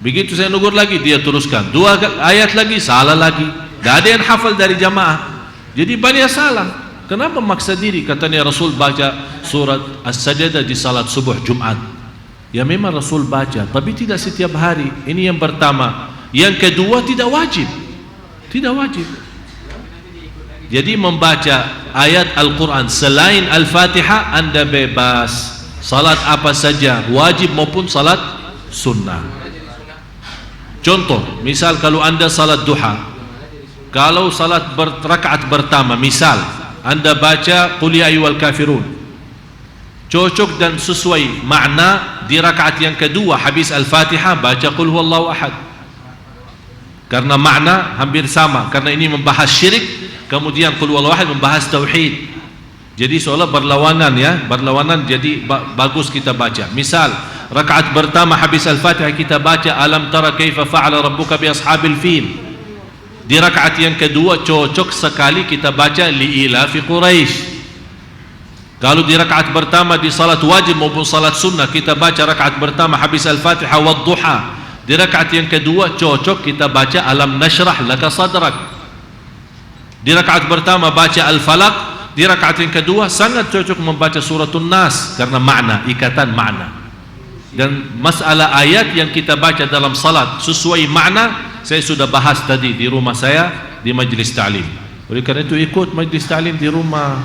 begitu saya nugur lagi, dia teruskan 2 ayat lagi, salah lagi, tidak ada yang hafal dari jamaah. Jadi banyak salah. Kenapa maksa diri? Katanya Rasul baca surat As-Sajdah di salat subuh Jumat. Ya memang Rasul baca, tapi tidak setiap hari. Ini yang pertama. Yang kedua, tidak wajib. Tidak wajib. Jadi membaca ayat Al-Quran selain Al-Fatihah anda bebas. Salat apa saja, wajib maupun salat sunnah. Contoh, misal kalau anda salat duha, kalau salat rakaat pertama, misal anda baca Qul ya ayyuhal kafirun, cocok dan sesuai makna di rakaat yang kedua habis Al-Fatihah baca Qul huwallahu ahad, karena makna hampir sama, karena ini membahas syirik, kemudian Qul huwallahu ahad membahas tauhid. Jadi seolah berlawanan ya, berlawanan. Jadi bagus kita baca. Misal rakaat pertama habis Al-Fatihah kita baca alam tara kaifa fa'ala rabbuka bi ashabil fil. Di rakaat yang kedua cocok sekali kita baca li'ilafi Quraisy. Kalau di rakaat pertama di salat wajib maupun salat sunnah kita baca rakaat pertama habis Al-Fatihah wa duha. Di rakaat yang kedua cocok kita baca alam nashrah laka sadrak. Di rakaat pertama baca Al-Falaq, di rakaat yang kedua sangat cocok membaca suratul Nas karena makna, ikatan makna. Dan masalah ayat yang kita baca dalam salat sesuai makna saya sudah bahas tadi di rumah saya di majlis ta'lim. Oleh karena itu ikut majlis ta'lim di rumah.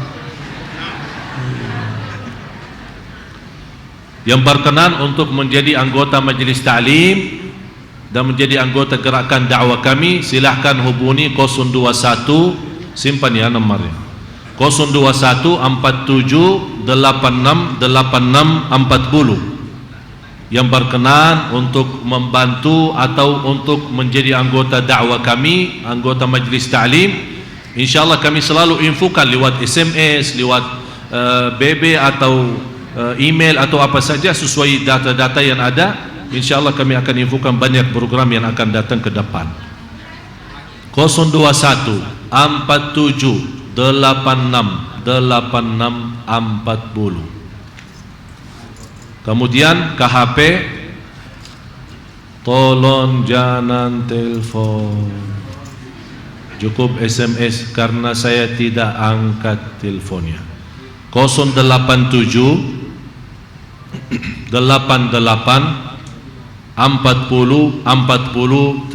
Yang berkenan untuk menjadi anggota majlis ta'lim dan menjadi anggota gerakan dakwah kami, silahkan hubungi 021, simpan ya nomornya, 021 47 86 86 40. Yang berkenan untuk membantu atau untuk menjadi anggota dakwah kami, anggota majlis ta'lim, insyaallah kami selalu infokan lewat SMS, lewat BB atau email atau apa saja sesuai data-data yang ada. InsyaAllah kami akan infokan banyak program yang akan datang ke depan. 021 47 86 86 40. Kemudian KHP, tolong jangan telepon, cukup SMS karena saya tidak angkat teleponnya. 087 88 40 40 666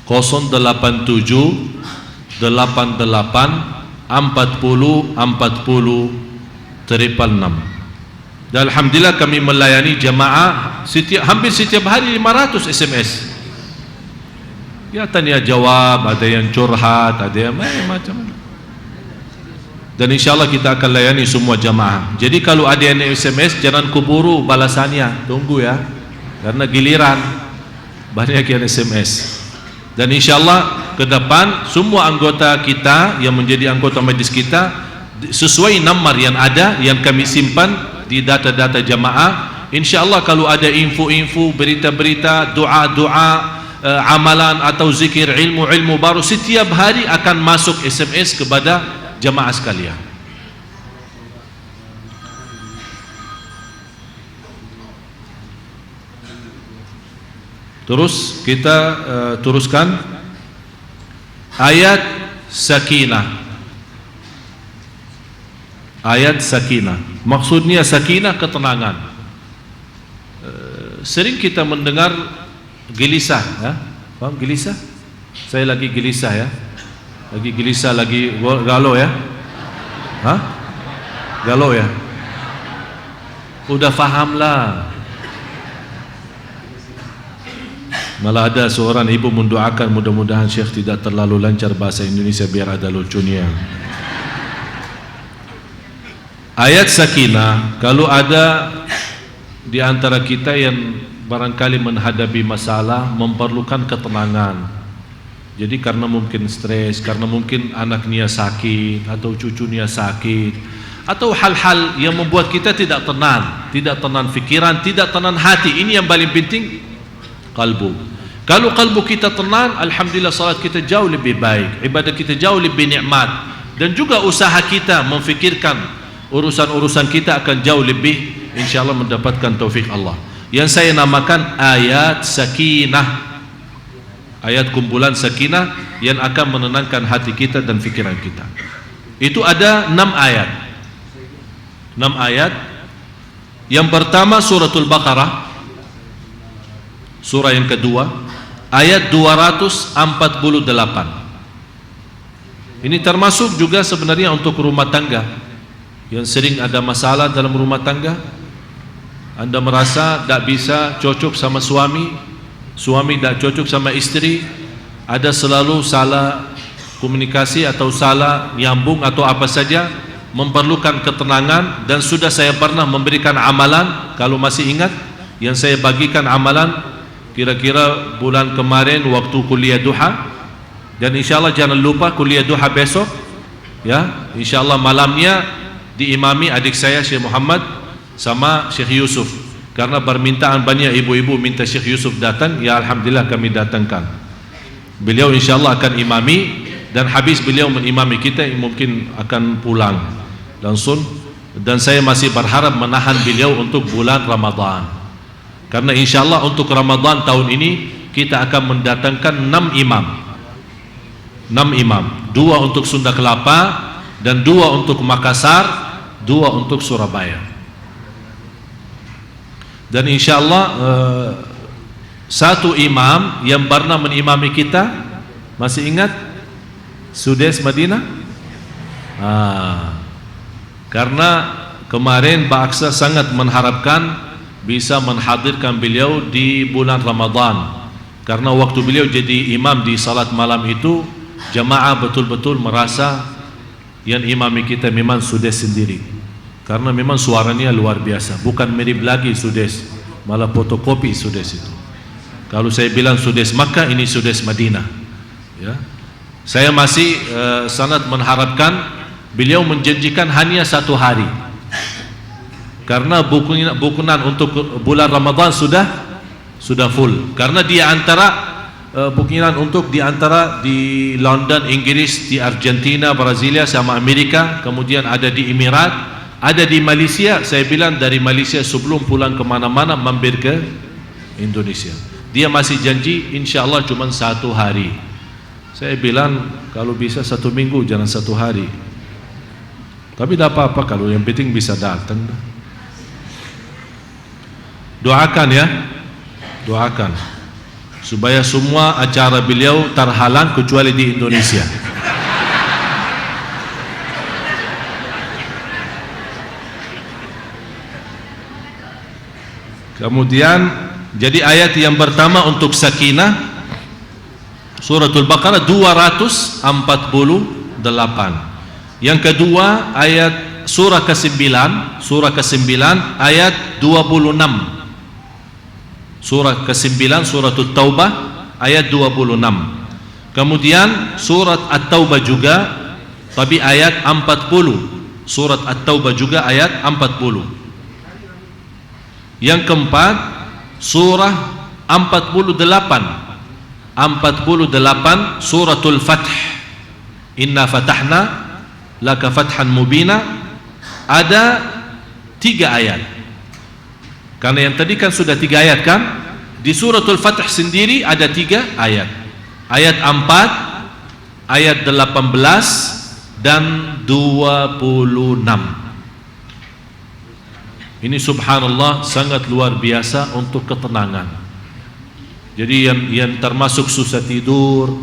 087 88 40 40 666. Dan alhamdulillah kami melayani jamaah hampir setiap hari 500 SMS. Ya tanya jawab, ada yang curhat, ada yang macam-macam. Dan insyaallah kita akan layani semua jamaah. Jadi kalau ada yang SMS jangan kuburu balasannya, tunggu ya. Karena giliran banyak yang SMS. Dan insyaallah ke depan semua anggota kita yang menjadi anggota majlis kita sesuai nomor yang ada yang kami simpan di data-data jamaah. InsyaAllah kalau ada info-info, berita-berita, doa-doa, amalan atau zikir, ilmu-ilmu baru setiap hari akan masuk SMS kepada jamaah sekalian. Terus kita teruskan ayat sakinah. Ayat sakinah, maksudnya sakinah ketenangan. Sering kita mendengar gelisah, ya? Paham gelisah? Saya lagi gelisah ya, lagi gelisah, lagi galau ya, hah? Galau ya? Udah fahamlah. Malah ada seorang ibu mendoakan mudah-mudahan Syekh tidak terlalu lancar bahasa Indonesia biar ada lucunya. Ayat sakinah, kalau ada di antara kita yang barangkali menghadapi masalah memerlukan ketenangan. Jadi karena mungkin stres, karena mungkin anaknya sakit atau cucunya sakit, atau hal-hal yang membuat kita tidak tenang fikiran, tidak tenang hati. Ini yang paling penting, kalbu. Kalau kalbu kita tenang, alhamdulillah salat kita jauh lebih baik, ibadah kita jauh lebih nikmat, dan juga usaha kita memfikirkan urusan-urusan kita akan jauh lebih insyaallah mendapatkan taufik Allah. Yang saya namakan ayat sakinah, ayat kumpulan sakinah yang akan menenangkan hati kita dan fikiran kita. Itu ada 6 ayat. 6 ayat. Yang pertama suratul Baqarah, surah yang kedua, ayat 248. Ini termasuk juga sebenarnya untuk rumah tangga yang sering ada masalah dalam rumah tangga. Anda merasa tak bisa cocok sama suami, suami tak cocok sama istri, ada selalu salah komunikasi atau salah nyambung atau apa saja, memerlukan ketenangan. Dan sudah saya pernah memberikan amalan, kalau masih ingat yang saya bagikan amalan kira-kira bulan kemarin waktu kuliah duha. Dan insyaallah jangan lupa kuliah duha besok ya, insyaallah malamnya diimami adik saya Syekh Muhammad sama Syekh Yusuf. Karena permintaan banyak ibu-ibu minta Syekh Yusuf datang, ya alhamdulillah kami datangkan. Beliau insyaAllah akan imami, dan habis beliau mengimami kita mungkin akan pulang langsung. Dan saya masih berharap menahan beliau untuk bulan Ramadan, karena insyaAllah untuk Ramadan tahun ini kita akan mendatangkan 6 imam, 2 untuk Sunda Kelapa, dan 2 untuk Makassar, 2 untuk Surabaya. Dan insyaAllah satu imam yang pernah menimami kita, masih ingat Sudes Madinah? Karena kemarin Pak Aksa sangat mengharapkan bisa menghadirkan beliau di bulan Ramadan, karena waktu beliau jadi imam di salat malam itu, jamaah betul-betul merasa yang imami kita memang Sudes sendiri, karena memang suaranya luar biasa, bukan mirip lagi Sudes, malah fotokopi Sudes itu. Kalau saya bilang Sudes Makkah, ini Sudes Madinah, ya. Saya masih sangat mengharapkan beliau menjanjikan hanya 1 hari, karena bukunan untuk bulan Ramadan sudah full, karena di antara bukinan untuk di antara di London, Inggris, di Argentina, Brasilia sama Amerika, kemudian ada di Emirat, ada di Malaysia. Saya bilang dari Malaysia sebelum pulang kemana-mana mampir ke Indonesia. Dia masih janji insya Allah cuma 1 hari. Saya bilang kalau bisa 1 minggu, jangan 1 hari. Tapi tidak apa-apa, kalau yang penting bisa datang. Doakan ya, doakan supaya semua acara beliau terhalang kecuali di Indonesia. Kemudian jadi ayat yang pertama untuk sakinah, Suratul Baqarah 248. Yang kedua ayat surah ke-9 ayat 26. Surah ke-9 Suratul Taubah ayat 26. Kemudian surat At-Taubah juga, tapi ayat 40. Surat At-Taubah juga ayat 40. Yang keempat surah 48 Suratul Fath, Inna Fatahna Laka Fathan Mubina, ada 3 ayat. Karena yang tadi kan sudah 3 ayat kan, di Suratul Fath sendiri ada 3 ayat. Ayat 4, ayat 18 dan 26. Ini subhanallah sangat luar biasa untuk ketenangan. Jadi yang termasuk susah tidur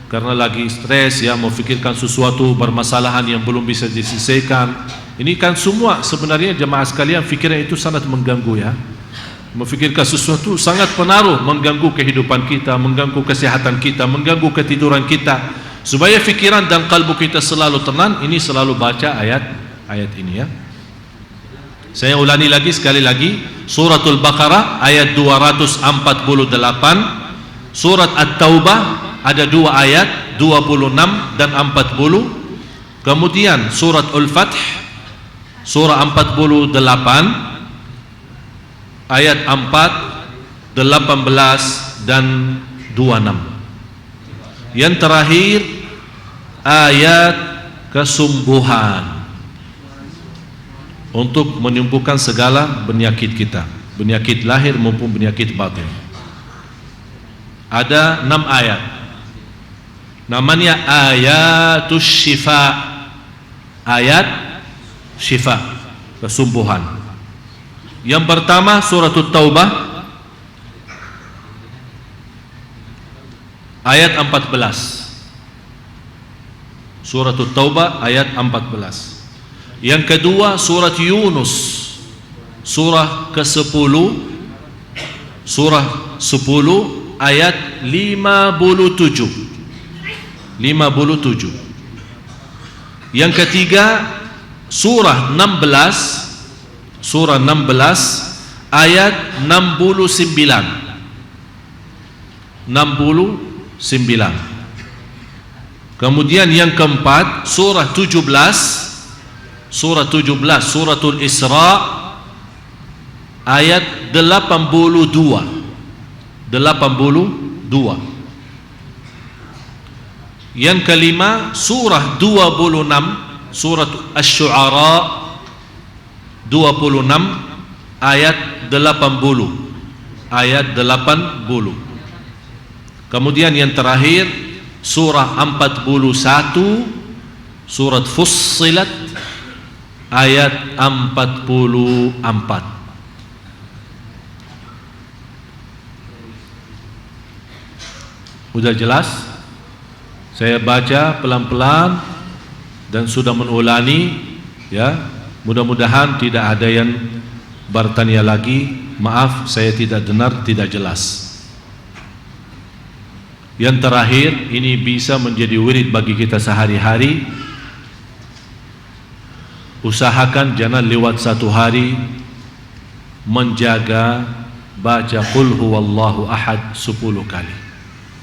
karena lagi stres ya, memfikirkan sesuatu permasalahan yang belum bisa diselesaikan. Ini kan semua sebenarnya jemaah sekalian, fikiran itu sangat mengganggu ya. Memfikirkan sesuatu sangat pengaruh, mengganggu kehidupan kita, mengganggu kesehatan kita, mengganggu ketiduran kita. Supaya fikiran dan kalbu kita selalu tenang, ini selalu baca ayat ini ya. Saya ulangi lagi sekali lagi, Suratul Baqarah ayat 248, Surat At-Taubah ada 2 ayat 26 dan 40. Kemudian Surat Al-Fath surah 48 ayat 4, 18 dan 26. Yang terakhir ayat kesembuhan, untuk menyembuhkan segala penyakit kita, penyakit lahir maupun penyakit batin. Ada 6 ayat, namanya ayatus syifa, ayat syifa, kesembuhan. Yang pertama Suratul Taubah ayat 14. Suratul Taubah ayat 14. Yang kedua surat Yunus surah ke-10, surah 10 ayat 57. Yang ketiga surah 16, surah 16 ayat 69. Kemudian yang keempat surah 17, Suratul Isra ayat 82. Yang kelima, surah 26, surat Asy-Syu'ara 26 ayat 80. Ayat 80. Kemudian yang terakhir, surah 41, surat Fussilat ayat 44. Sudah jelas? Saya baca pelan-pelan dan sudah mengulangi, ya. Mudah-mudahan tidak ada yang bertanya lagi. Maaf, saya tidak dengar, tidak jelas. Yang terakhir, ini bisa menjadi wirid bagi kita sehari-hari. Usahakan jangan lewat satu hari menjaga baca Qul huwallahu ahad 10 kali.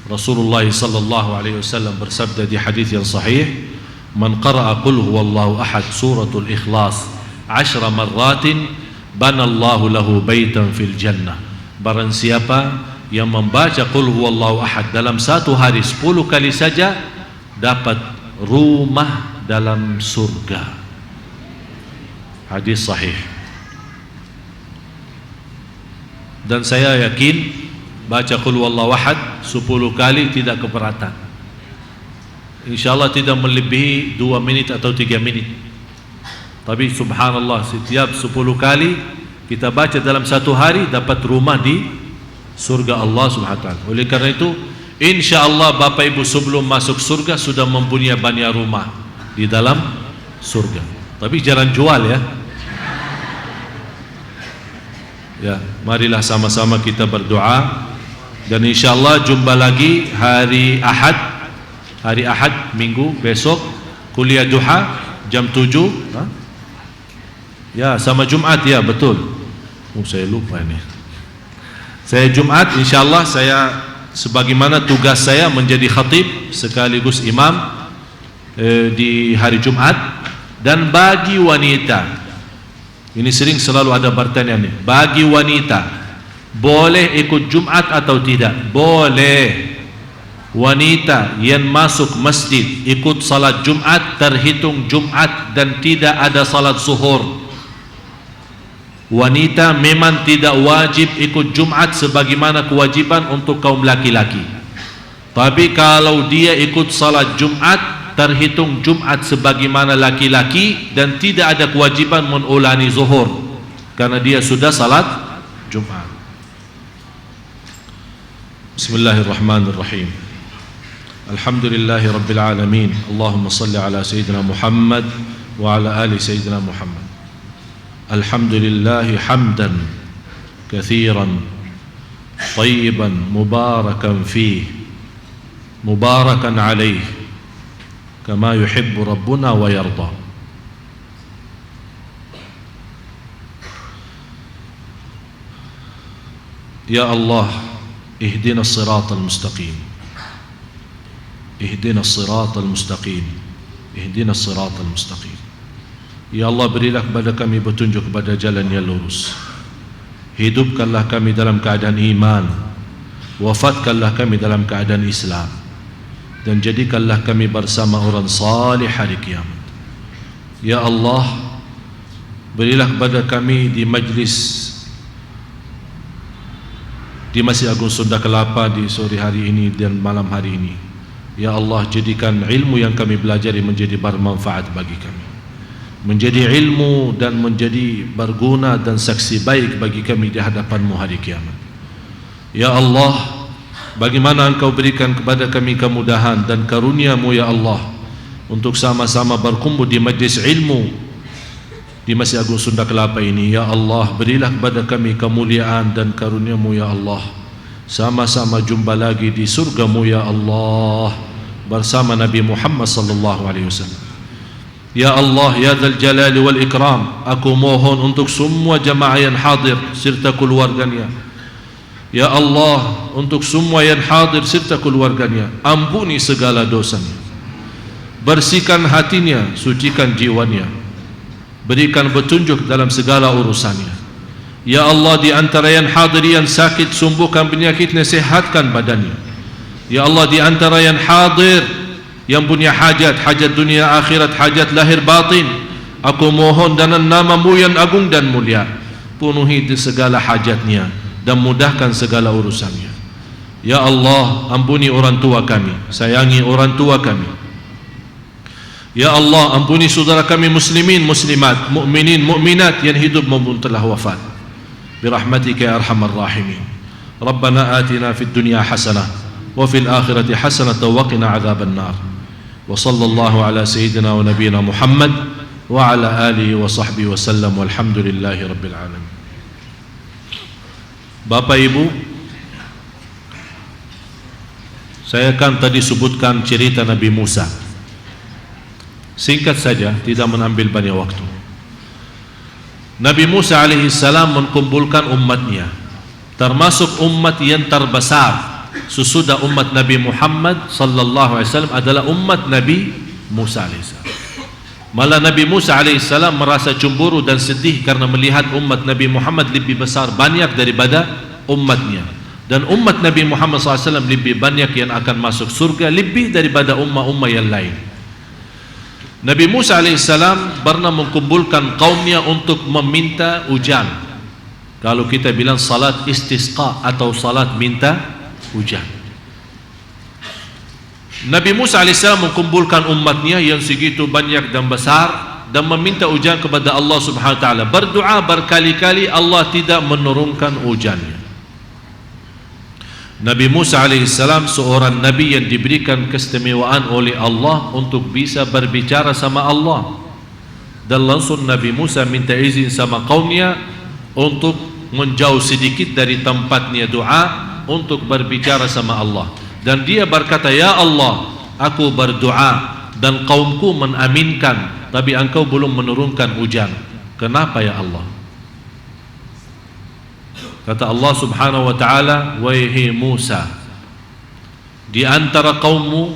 Rasulullah sallallahu alaihi wasallam bersabda di hadis yang sahih, "Man qara'a Qul huwallahu ahad suratul Ikhlas 10 marratin banallahu lahu baitan fil jannah." Barang siapa yang membaca Qul huwallahu ahad dalam satu hari 10 kali saja, dapat rumah dalam surga. Hadis sahih. Dan saya yakin baca Qul huwallahu ahad 10 kali tidak keberatan. InsyaAllah tidak melebihi 2 minit atau 3 minit. Tapi subhanallah, setiap 10 kali kita baca dalam satu hari, dapat rumah di surga Allah subhanahu wa ta'ala. Oleh karena itu, insyaAllah Bapak Ibu sebelum masuk surga sudah mempunyai banyak rumah di dalam surga. Tapi jangan jual, ya. Ya, marilah sama-sama kita berdoa. Dan insyaAllah jumpa lagi hari Ahad minggu besok, kuliah duha jam 7. Ya, sama Jumat, ya, betul. Saya lupa ini. Saya Jumat, insyaAllah saya sebagaimana tugas saya menjadi khatib sekaligus imam di hari Jumat. Dan bagi wanita, ini sering selalu ada pertanyaan ini, bagi wanita boleh ikut Jumat atau tidak? Boleh. Wanita yang masuk masjid ikut salat Jumat terhitung Jumat dan tidak ada salat zuhur. Wanita memang tidak wajib ikut Jumat sebagaimana kewajiban untuk kaum laki-laki. Tapi kalau dia ikut salat Jumat, terhitung Jumat sebagaimana laki-laki dan tidak ada kewajiban mengulangi zuhur karena dia sudah salat Jumat. Bismillahirrahmanirrahim. Alhamdulillahi rabbil alamin. Allahumma salli ala sayyidina Muhammad wa ala ali sayyidina Muhammad. Alhamdulillahi hamdan kathiran tayyiban mubarakan fih mubarakan alaih kama yuhibbu rabbuna wa yarda. Ya Allah, اهدنا الصراط المستقيم اهدنا الصراط المستقيم اهدنا الصراط المستقيم. Ya Allah, berilah kepada kami petunjuk kepada jalan yang lurus. Hidupkanlah kami dalam keadaan iman, wafatkanlah kami dalam keadaan Islam, dan jadikanlah kami bersama orang salih hari kiamat. Ya Allah, berilah kepada kami di majlis di Masjid Agung Sunda Kelapa di sore hari ini dan malam hari ini. Ya Allah, jadikan ilmu yang kami pelajari menjadi bermanfaat bagi kami, menjadi ilmu dan menjadi berguna dan saksi baik bagi kami di hadapan-Mu hari kiamat. Ya Allah, bagaimana Engkau berikan kepada kami kemudahan dan karunia-Mu ya Allah untuk sama-sama berkumpul di majlis ilmu di Masjid Agung Sunda Kelapa ini. Ya Allah, berilah kepada kami kemuliaan dan karunia-Mu ya Allah, sama-sama jumpa lagi di surga-Mu ya Allah bersama Nabi Muhammad sallallahu alaihi wasallam. Ya Allah, ya Dzal Jalali wal Ikram, aku mohon untuk semua jamaah yang hadir serta keluarganya. Ya Allah, untuk semua yang hadir serta keluarganya, ampuni segala dosanya, bersihkan hatinya, sucikan jiwanya, berikan petunjuk dalam segala urusannya. Ya Allah, di antara yang hadir yang sakit, sembuhkan penyakitnya, sehatkan badannya. Ya Allah, di antara yang hadir yang punya hajat, hajat dunia akhirat, hajat lahir batin. Aku mohon dengan nama-Mu yang agung dan mulia, penuhi segala hajatnya dan mudahkan segala urusannya. Ya Allah, ampuni orang tua kami, sayangi orang tua kami. Ya Allah, ampuni saudara kami muslimin, muslimat, mukminin, mukminat yang hidup maupun telah wafat. Birahmatika ya arhamar rahimin. Rabbana atina fid dunya hasanah wa fil akhirati hasanah wa qina adzaban nar. Wa sallallahu ala sayyidina wa nabiyyina Muhammad wa ala alihi wa sahbihi wa sallam walhamdulillahi rabbil alamin. Bapak Ibu, saya kan tadi sebutkan cerita Nabi Musa. Singkat saja, tidak mengambil banyak waktu. Nabi Musa alaihissalam mengumpulkan umatnya, termasuk umat yang terbesar sesudah umat Nabi Muhammad sallallahu alaihi wasallam adalah umat Nabi Musa alaihissalam. Malah Nabi Musa alaihissalam merasa cemburu dan sedih karena melihat umat Nabi Muhammad lebih besar banyak daripada umatnya, dan umat Nabi Muhammad SAW lebih banyak yang akan masuk surga lebih daripada umat-umat yang lain. Nabi Musa alaihissalam pernah mengumpulkan kaumnya untuk meminta hujan. Kalau kita bilang salat istisqa atau salat minta hujan. Nabi Musa alaihissalam mengumpulkan umatnya yang segitu banyak dan besar dan meminta hujan kepada Allah Subhanahu wa taala. Berdoa berkali-kali, Allah tidak menurunkan hujannya. Nabi Musa alaihissalam seorang nabi yang diberikan keistimewaan oleh Allah untuk bisa berbicara sama Allah, dan langsung Nabi Musa minta izin sama kaumnya untuk menjauh sedikit dari tempatnya doa untuk berbicara sama Allah, dan dia berkata, ya Allah, aku berdoa dan kaumku menaminkan, tapi engkau belum menurunkan hujan. Kenapa ya Allah? Kata Allah Subhanahu wa taala, wahai Musa, di antara kaummu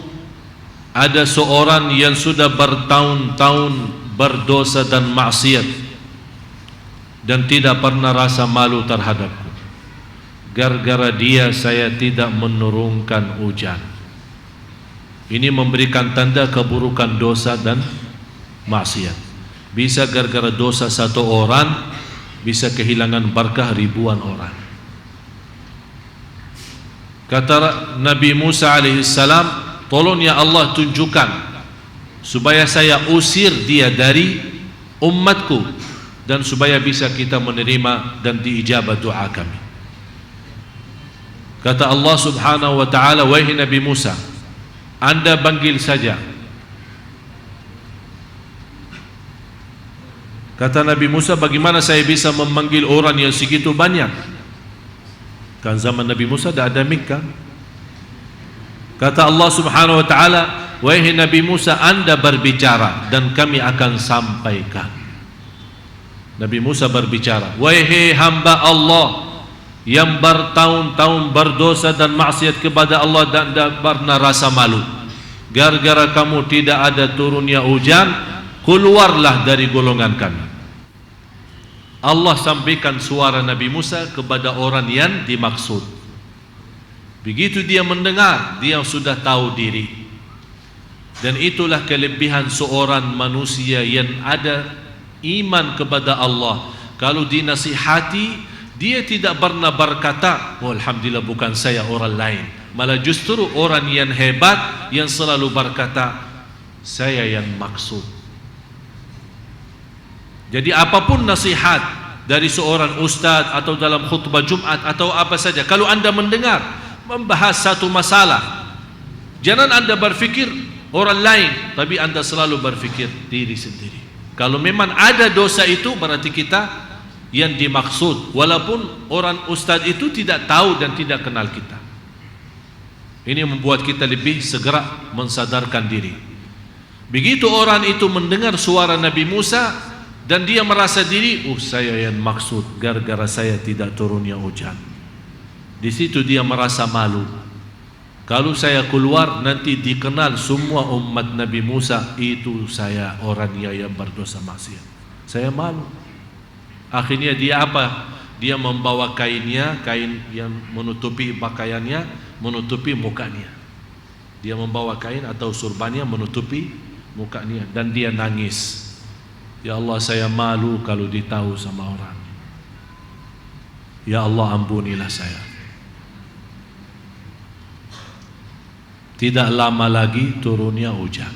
ada seorang yang sudah bertahun-tahun berdosa dan maksiat dan tidak pernah rasa malu terhadapku. Gara-gara dia saya tidak menurunkan hujan. Ini memberikan tanda keburukan dosa dan maksiat. Bisa gara-gara dosa satu orang bisa kehilangan berkah ribuan orang. Kata Nabi Musa alaihissalam, tolong ya Allah tunjukkan supaya saya usir dia dari umatku dan supaya bisa kita menerima dan diijabah doa kami. Kata Allah Subhanahu wa taala, wahai Nabi Musa, Anda panggil saja. Kata Nabi Musa, bagaimana saya bisa memanggil orang yang segitu banyak? Kan zaman Nabi Musa tidak ada mic kan? Kata Allah Subhanahu wa taala, wahai Nabi Musa, Anda berbicara dan kami akan sampaikan. Nabi Musa berbicara, wahai hamba Allah yang bertahun-tahun berdosa dan maksiat kepada Allah dan tidak pernah rasa malu, gara-gara kamu tidak ada turunnya hujan, keluarlah dari golongan kami. Allah sampaikan suara Nabi Musa kepada orang yang dimaksud. Begitu dia mendengar, dia sudah tahu diri. Dan itulah kelebihan seorang manusia yang ada iman kepada Allah. Kalau dinasihati, dia tidak pernah berkata, oh alhamdulillah bukan saya, orang lain. Malah justru orang yang hebat yang selalu berkata, saya yang maksud. Jadi apapun nasihat dari seorang ustaz atau dalam khutbah Jumat atau apa saja, kalau anda mendengar membahas satu masalah, jangan anda berfikir orang lain, tapi anda selalu berfikir diri sendiri. Kalau memang ada dosa itu, berarti kita yang dimaksud, walaupun orang ustaz itu tidak tahu dan tidak kenal kita. Ini membuat kita lebih segera mensadarkan diri. Begitu orang itu mendengar suara Nabi Musa dan dia merasa diri, saya yang maksud, gara-gara saya tidak turunnya hujan. Di situ dia merasa malu. Kalau saya keluar nanti dikenal semua umat Nabi Musa, itu saya orangnya yang berdosa maksiat. Saya malu. Akhirnya dia apa? Dia membawa kainnya, kain yang menutupi pakaiannya, menutupi mukanya. Dia membawa kain atau surbannya menutupi mukanya dan dia nangis. Ya Allah, saya malu kalau ditahu sama orang. Ya Allah, ampunilah saya. Tidak lama lagi turunnya hujan.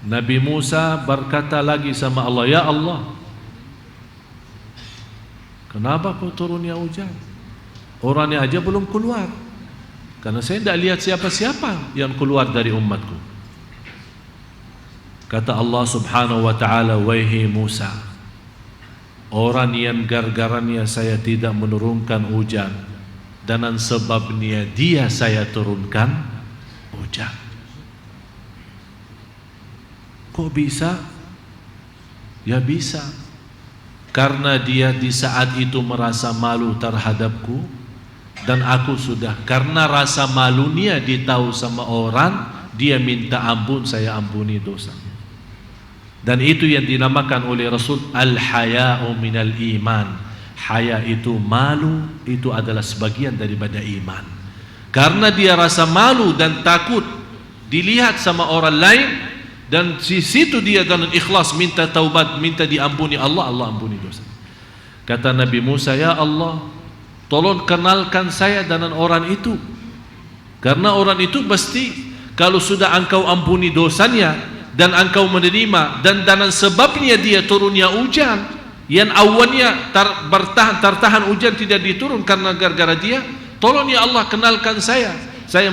Nabi Musa berkata lagi sama Allah, ya Allah, kenapa kau turunnya hujan? Orangnya aja belum keluar. Karena saya tidak lihat siapa-siapa yang keluar dari umatku. Kata Allah subhanahu wa ta'ala, wahai Musa, orang yang gara-garanya saya tidak menurunkan hujan, dan sebabnya dia saya turunkan hujan. Kok bisa? Ya bisa, karena dia di saat itu merasa malu terhadapku, dan aku sudah, karena rasa malunya ditahu sama orang, dia minta ampun, saya ampuni dosa. Dan itu yang dinamakan oleh Rasul al-haya'u minal iman. Haya itu, malu itu adalah sebagian daripada iman. Karena dia rasa malu dan takut dilihat sama orang lain, dan di situ dia dengan ikhlas minta taubat, minta diampuni Allah, Allah ampuni dosa. Kata Nabi Musa, ya Allah, tolong kenalkan saya dengan orang itu, karena orang itu pasti kalau sudah engkau ampuni dosanya dan engkau menerima, dan dengan sebabnya dia turunnya hujan yang awalnya tertahan hujan tidak diturun karena gara-gara dia, tolong ya Allah kenalkan saya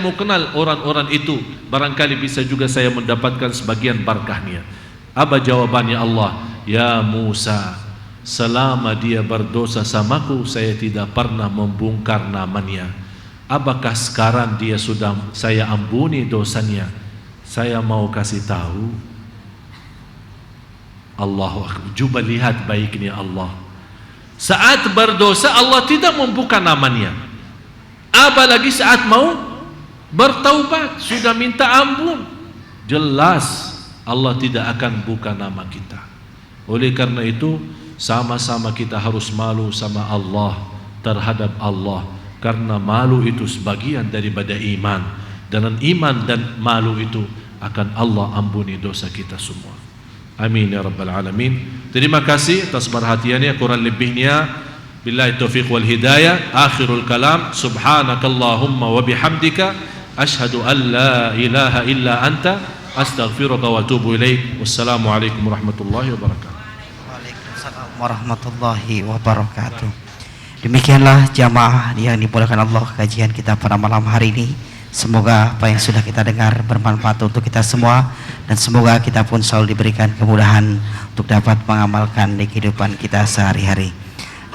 mau kenal orang-orang itu, barangkali bisa juga saya mendapatkan sebagian berkahnya. Apa jawabannya Allah? Ya Musa, selama dia berdosa samaku, saya tidak pernah membongkar namanya. Apakah sekarang dia sudah saya ampuni dosanya, saya mau kasih tahu? Allahu Akbar. Coba lihat baiknya Allah. Saat berdosa Allah tidak membuka namanya, apalagi saat mau bertaubat, sudah minta ampun, jelas Allah tidak akan buka nama kita. Oleh karena itu sama-sama kita harus malu sama Allah, terhadap Allah, karena malu itu sebagian daripada iman. Dan iman dan malu itu akan Allah ampuni dosa kita semua. Amin ya rabbal alamin. Terima kasih atas perhatiannya, kurang lebihnya billahi taufiq wal hidayah. Akhirul kalam, subhanakallahumma wa bihamdika asyhadu an la ilaha illa anta astaghfiruka wa atubu ilaik. Wassalamu alaikum warahmatullahi wabarakatuh. Waalaikumsalam warahmatullahi wabarakatuh. Demikianlah jamaah yang dimuliakan Allah, kajian kita pada malam hari ini. Semoga apa yang sudah kita dengar bermanfaat untuk kita semua, dan semoga kita pun selalu diberikan kemudahan untuk dapat mengamalkan di kehidupan kita sehari-hari.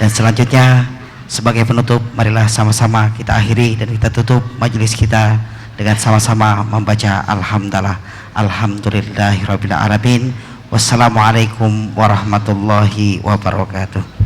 Dan selanjutnya sebagai penutup, marilah sama-sama kita akhiri dan kita tutup majelis kita dengan sama-sama membaca alhamdulillah. Alhamdulillahirabbil alamin. Wassalamualaikum warahmatullahi wabarakatuh.